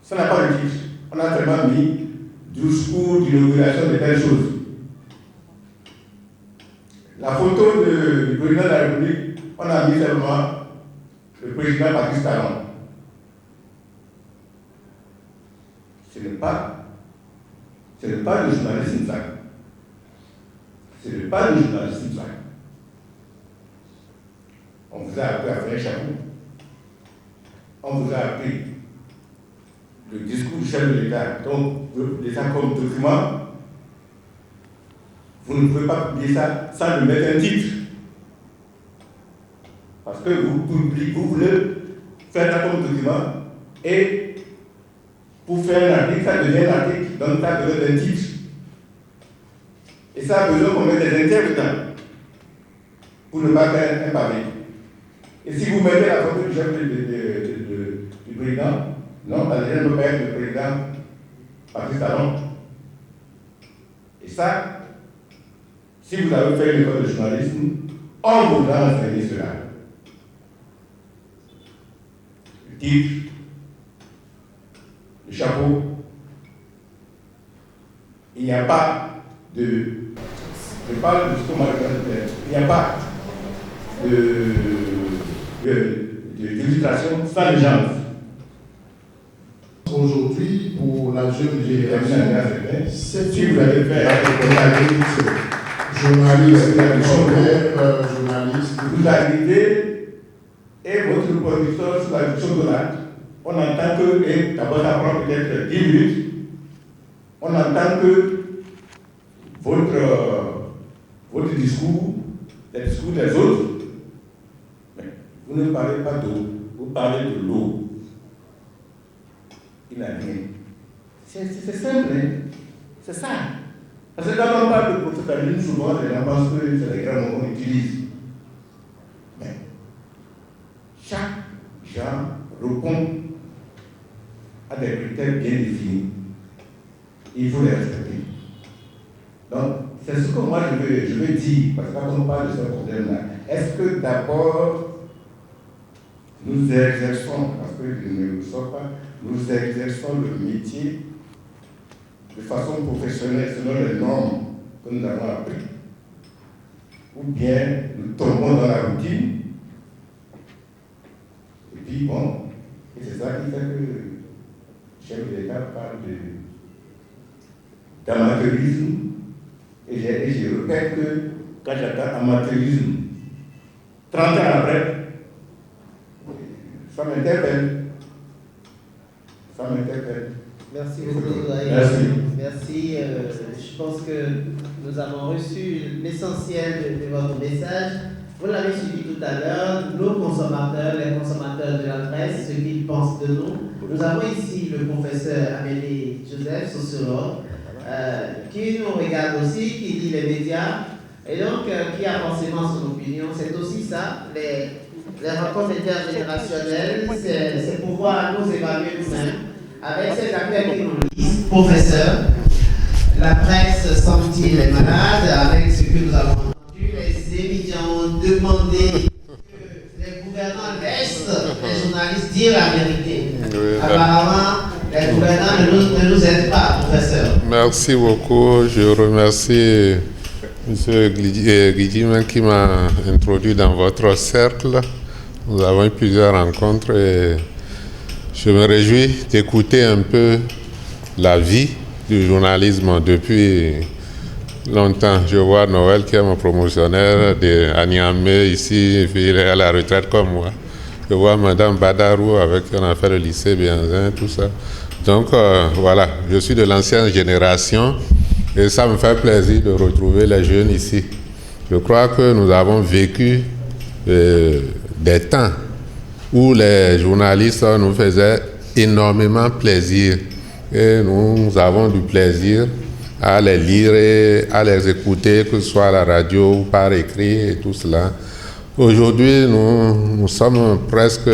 [SPEAKER 4] ça n'a pas de titre. On a seulement mis discours d'inauguration de telles choses. La photo du président de la République, on a mis seulement le président Patrice Talon. Ce n'est pas le journalisme ça. Ce n'est pas le journalisme ça. On vous a appris à faire un chapeau. On vous a appris le discours du chef de l'État. Donc, l'État comme document, vous ne pouvez pas publier ça sans lui mettre un titre. Parce que vous voulez faire ça comme document et pour faire un article, ça devient un article, donc ça devient un titre. Et ça a besoin qu'on mette des intervenants pour ne pas faire un pavé. Et si vous mettez la photo du chef du président, non, ça ne peut pas être le président Patrice Talon. Et ça, si vous avez fait une école de journalisme, on vous a enseigné cela. Le titre, le chapeau, il n'y a pas de... Je parle de ce qu'on m'a dit, il n'y a pas d'illustration sans légende.
[SPEAKER 8] Aujourd'hui, pour la jeune génération, c'est
[SPEAKER 4] si vous avez fait
[SPEAKER 8] journaliste,
[SPEAKER 4] vous arrivez et votre producteur sur la question de l'acte, on entend que, et d'abord ça prend peut-être 10 minutes, on entend que votre discours, le discours des autres, mais vous ne parlez pas d'eau, vous parlez de l'eau. Il n'a rien. C'est simple, hein? C'est ça. Parce que quand on parle de professionnalisme, souvent les gens pensent que c'est les grands mots qu'on utilise. Mais chaque genre répond à des critères bien définis. Il faut les respecter. Donc, c'est ce que moi je veux dire, parce que quand on parle de ce problème-là, est-ce que d'abord nous exerçons, parce que je ne le sors pas, nous exerçons le métier de façon professionnelle selon les normes que nous avons apprises, ou bien nous tombons dans la routine, et puis bon, et c'est ça qui fait que le chef de l'État parle d'amateurisme, et je répète que quand j'entends amateurisme, 30 ans après, ça m'interpelle. Ça m'interpelle.
[SPEAKER 1] Merci beaucoup.
[SPEAKER 4] Merci.
[SPEAKER 1] Merci. Je pense que nous avons reçu l'essentiel de votre message. Vous l'avez suivi tout à l'heure. Nos consommateurs, les consommateurs de la presse, ce qu'ils pensent de nous. Nous avons ici le professeur Amélie Joseph, sociologue, qui nous regarde aussi, qui lit les médias, et donc qui a forcément son opinion. C'est aussi ça, les rencontres intergénérationnelles, c'est pouvoir nous évaluer nous-mêmes. Avec ces acteurs qui nous lisent, professeur, la presse semble-t-il est malade avec ce que nous avons entendu. Les étudiants ont demandé que les gouvernants laissent les journalistes dire la vérité. Oui, apparemment, les gouvernants ne nous aident pas, professeur.
[SPEAKER 9] Merci beaucoup. Je remercie M. Guidjiman qui m'a introduit dans votre cercle. Nous avons eu plusieurs rencontres et je me réjouis d'écouter un peu la vie du journalisme depuis longtemps. Je vois Noël qui est mon promotionnaire à Niamey ici, et puis il est à la retraite comme moi. Je vois Mme Badarou avec qui on a fait le lycée Bienzin, tout ça. Donc voilà, je suis de l'ancienne génération et ça me fait plaisir de retrouver les jeunes ici. Je crois que nous avons vécu des temps où les journalistes nous faisaient énormément plaisir et nous avons du plaisir à les lire et à les écouter, que ce soit à la radio ou par écrit et tout cela. Aujourd'hui, nous sommes presque,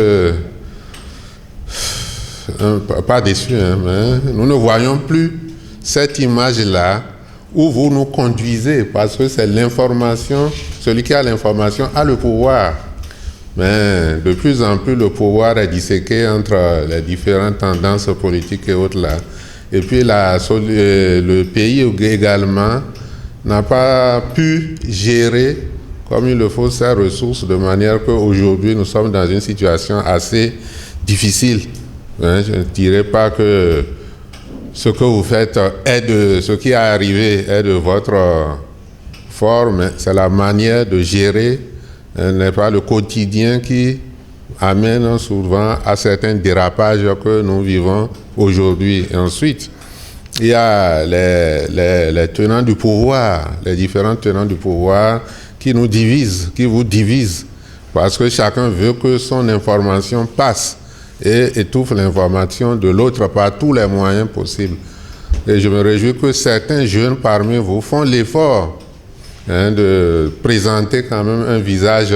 [SPEAKER 9] pas déçus, hein, mais nous ne voyons plus cette image-là où vous nous conduisez, parce que c'est l'information, celui qui a l'information a le pouvoir. Mais de plus en plus, le pouvoir est disséqué entre les différentes tendances politiques et autres là. Et puis le pays également n'a pas pu gérer comme il le faut ses ressources, de manière qu'aujourd'hui nous sommes dans une situation assez difficile. Je ne dirais pas que ce que vous faites ce qui est arrivé est de votre forme, c'est la manière de gérer n'est pas le quotidien qui amène souvent à certains dérapages que nous vivons aujourd'hui. Et ensuite, il y a les tenants du pouvoir, les différents tenants du pouvoir qui nous divisent, qui vous divisent, parce que chacun veut que son information passe et étouffe l'information de l'autre par tous les moyens possibles. Et je me réjouis que certains jeunes parmi vous font l'effort de présenter quand même un visage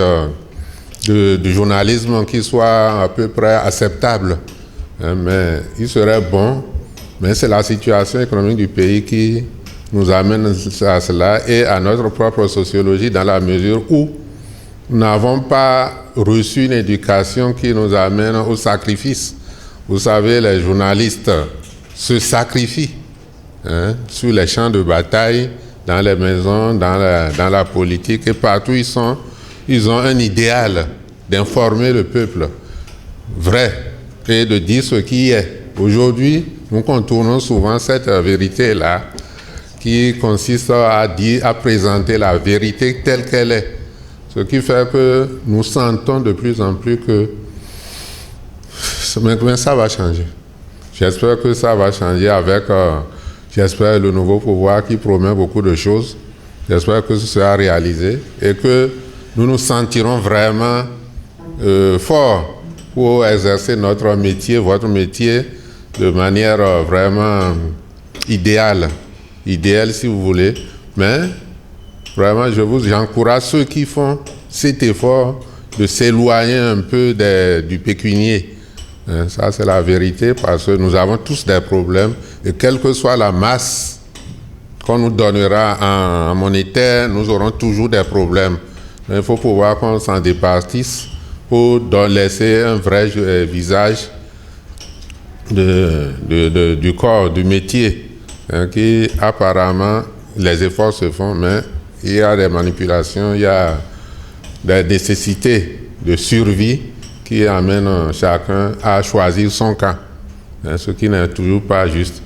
[SPEAKER 9] du journalisme qui soit à peu près acceptable. Mais il serait bon, mais c'est la situation économique du pays qui nous amène à cela et à notre propre sociologie dans la mesure où nous n'avons pas reçu une éducation qui nous amène au sacrifice. Vous savez, les journalistes se sacrifient sur les champs de bataille, dans les maisons, dans la politique, et partout ils ont un idéal d'informer le peuple vrai et de dire ce qui est. Aujourd'hui, nous contournons souvent cette vérité-là qui consiste à présenter la vérité telle qu'elle est. Ce qui fait que nous sentons de plus en plus que mais ça va changer. J'espère que ça va changer avec, j'espère, le nouveau pouvoir qui promet beaucoup de choses. J'espère que ce sera réalisé et que nous nous sentirons vraiment forts pour exercer notre métier, votre métier, de manière vraiment idéale si vous voulez. Mais vraiment, j'encourage ceux qui font cet effort de s'éloigner un peu du pécunier. Ça, c'est la vérité, parce que nous avons tous des problèmes. Et quelle que soit la masse qu'on nous donnera en monétaire, nous aurons toujours des problèmes. Mais il faut pouvoir qu'on s'en départisse pour laisser un vrai visage du corps, du métier, qui apparemment, les efforts se font, mais il y a des manipulations, il y a des nécessités de survie qui amènent chacun à choisir son camp, ce qui n'est toujours pas juste.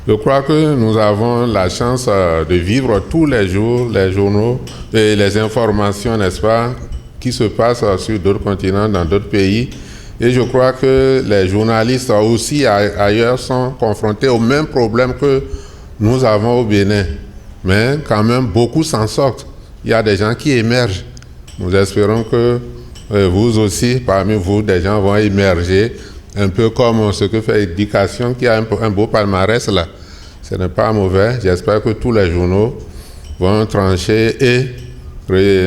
[SPEAKER 9] Je crois que nous avons la chance de vivre tous les jours les journaux et les informations, n'est-ce pas, qui se passent sur d'autres continents, dans d'autres pays. Et je crois que les journalistes aussi ailleurs sont confrontés aux mêmes problèmes que nous avons au Bénin. Mais quand même, beaucoup s'en sortent. Il y a des gens qui émergent. Nous espérons que vous aussi, parmi vous, des gens vont émerger, un peu comme ce que fait l'éducation, qui a un beau palmarès là. Ce n'est pas mauvais. J'espère que tous les journaux vont trancher et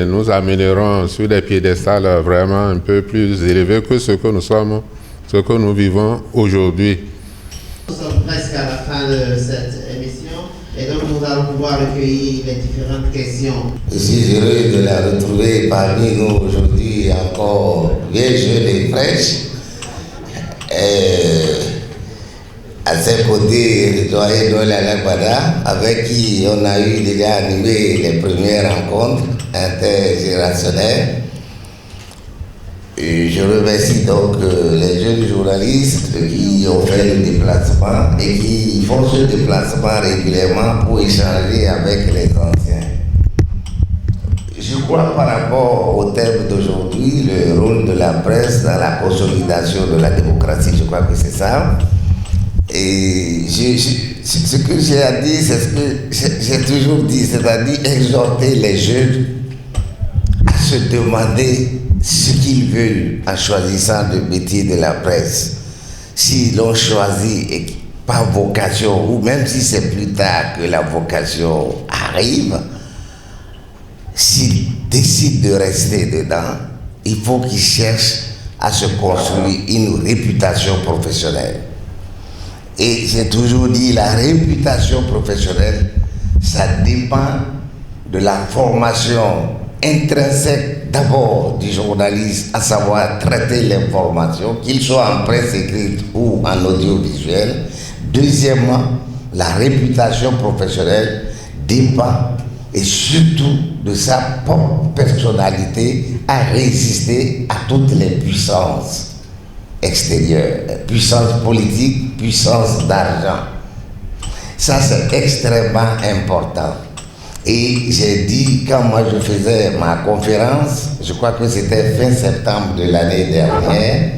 [SPEAKER 9] nous amènerons sur des piédestals vraiment un peu plus élevés que ce que nous sommes, ce que nous vivons aujourd'hui.
[SPEAKER 1] Nous sommes presque à la fin de cette émission et donc nous allons pouvoir recueillir les différentes questions.
[SPEAKER 10] Je suis heureux de la retrouver parmi nous aujourd'hui, encore bien jeune et fraîche. À ses côtés, le doyen Noël Alagbada, avec qui on a eu déjà animé les premières rencontres intergénérationnelles. Et je remercie donc les jeunes journalistes qui ont fait le déplacement et qui font ce déplacement régulièrement pour échanger avec les anciens. Je crois par rapport au thème d'aujourd'hui, le rôle de la presse dans la consolidation de la démocratie, je crois que c'est ça. Et ce que j'ai à dire, c'est ce que j'ai toujours dit, c'est-à-dire exhorter les jeunes à se demander ce qu'ils veulent en choisissant le métier de la presse. S'ils l'ont choisi par vocation, ou même si c'est plus tard que la vocation arrive, s'ils décident de rester dedans, il faut qu'ils cherchent à se construire une réputation professionnelle. Et j'ai toujours dit, la réputation professionnelle, ça dépend de la formation intrinsèque d'abord du journaliste, à savoir traiter l'information, qu'il soit en presse écrite ou en audiovisuel. Deuxièmement, la réputation professionnelle dépend et surtout de sa propre personnalité à résister à toutes les puissances extérieures, puissance politique, puissance d'argent. Ça, c'est extrêmement important. Et j'ai dit, quand moi je faisais ma conférence, je crois que c'était fin septembre de l'année dernière,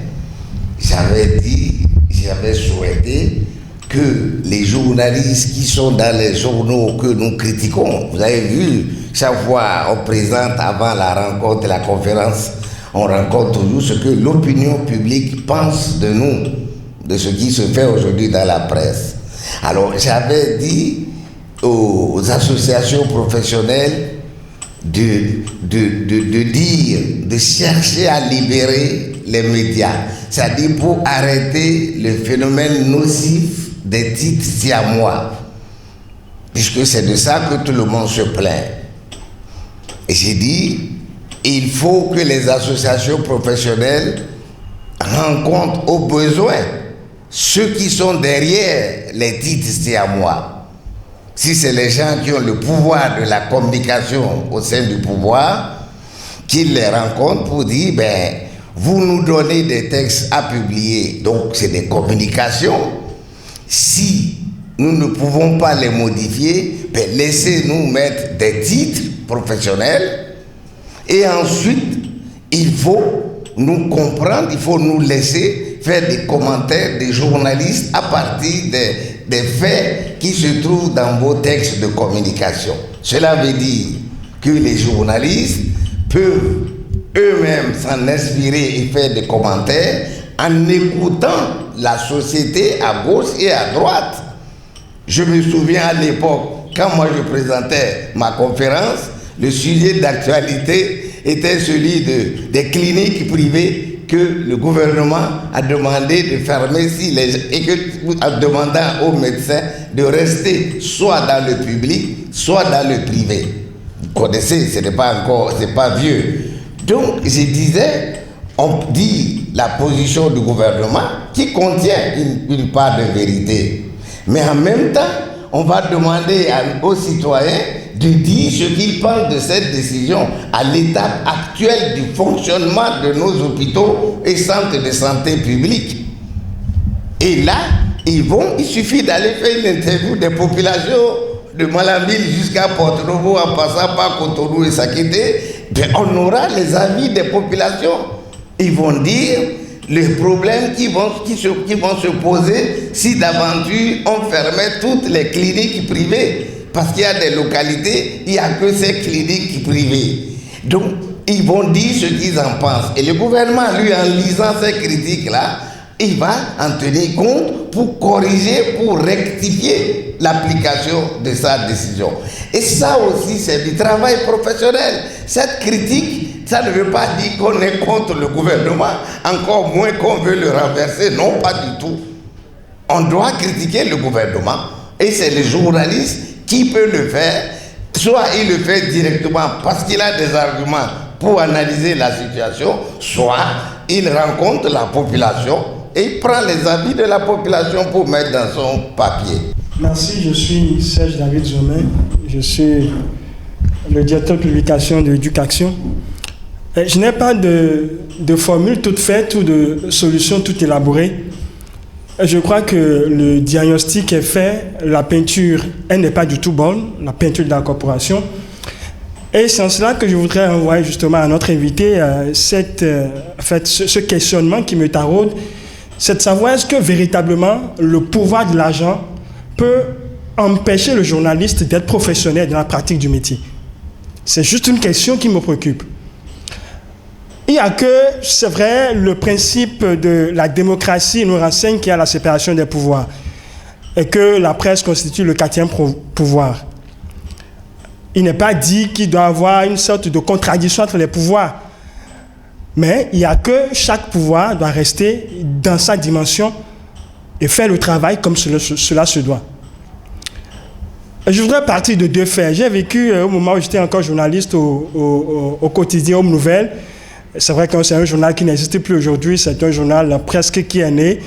[SPEAKER 10] j'avais souhaité que les journalistes qui sont dans les journaux que nous critiquons, vous avez vu, chaque fois on présente avant la rencontre, la conférence, on rencontre toujours ce que l'opinion publique pense de nous, de ce qui se fait aujourd'hui dans la presse. Alors j'avais dit aux associations professionnelles de chercher à libérer les médias, c'est-à-dire pour arrêter le phénomène nocif des titres siamois, puisque c'est de ça que tout le monde se plaint. Et j'ai dit, il faut que les associations professionnelles rencontrent au besoin ceux qui sont derrière les titres siamois. Si c'est les gens qui ont le pouvoir de la communication au sein du pouvoir, qu'ils les rencontrent pour dire, ben, vous nous donnez des textes à publier, donc c'est des communications. Si nous ne pouvons pas les modifier, ben, laissez-nous mettre des titres professionnels. Et ensuite, il faut nous comprendre, il faut nous laisser faire des commentaires des journalistes à partir des faits qui se trouvent dans vos textes de communication. Cela veut dire que les journalistes peuvent eux-mêmes s'en inspirer et faire des commentaires en écoutant la société à gauche et à droite. Je me souviens à l'époque, quand moi je présentais ma conférence, le sujet d'actualité était celui des cliniques privées que le gouvernement a demandé de fermer en demandant aux médecins de rester soit dans le public, soit dans le privé. Vous connaissez, ce n'est pas vieux. Donc, je disais, on dit la position du gouvernement qui contient une part de vérité. Mais en même temps, on va demander aux citoyens de dire ce qu'ils pensent de cette décision à l'étape actuelle du fonctionnement de nos hôpitaux et centres de santé publics. Et là, il suffit d'aller faire une interview des populations de Malambile jusqu'à Porto-Novo en passant par Cotonou et Sakété, on aura les avis des populations. Ils vont dire les problèmes qui vont se poser si d'aventure on fermait toutes les cliniques privées. Parce qu'il y a des localités, il n'y a que ces cliniques privées. Donc, ils vont dire ce qu'ils en pensent. Et le gouvernement, lui, en lisant ces critiques-là, il va en tenir compte pour corriger, pour rectifier l'application de sa décision. Et ça aussi, c'est du travail professionnel. Cette critique, ça ne veut pas dire qu'on est contre le gouvernement, encore moins qu'on veut le renverser. Non, pas du tout. On doit critiquer le gouvernement. Et c'est les journalistes qui peut le faire, soit il le fait directement parce qu'il a des arguments pour analyser la situation, soit il rencontre la population et il prend les avis de la population pour mettre dans son papier.
[SPEAKER 11] Merci, je suis Serge David Zomain, je suis le directeur de publication de Éducation. Je n'ai pas de formule toute faite ou de solution toute élaborée. Je crois que le diagnostic est fait, la peinture, elle n'est pas du tout bonne, la peinture de la corporation. Et c'est en cela que je voudrais envoyer justement à notre invité ce questionnement qui me taraude, c'est de savoir est-ce que véritablement le pouvoir de l'argent peut empêcher le journaliste d'être professionnel dans la pratique du métier. C'est juste une question qui me préoccupe. Il y a que, c'est vrai, le principe de la démocratie nous renseigne qu'il y a la séparation des pouvoirs et que la presse constitue le 4e pouvoir. Il n'est pas dit qu'il doit y avoir une sorte de contradiction entre les pouvoirs, mais il y a que chaque pouvoir doit rester dans sa dimension et faire le travail comme cela se doit. Je voudrais partir de 2 faits. J'ai vécu, au moment où j'étais encore journaliste au quotidien Homme Nouvelle. C'est vrai que c'est un journal qui n'existe plus aujourd'hui, c'est un journal presque qui est né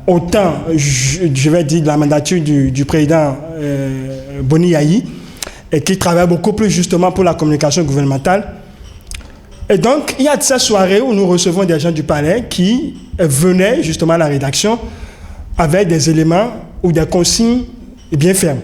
[SPEAKER 11] au temps, je vais dire, de la mandature du président Boni Yayi, et qui travaille beaucoup plus justement pour la communication gouvernementale. Et donc, il y a de ces soirées où nous recevons des gens du palais qui venaient justement à la rédaction avec des éléments ou des consignes bien fermes.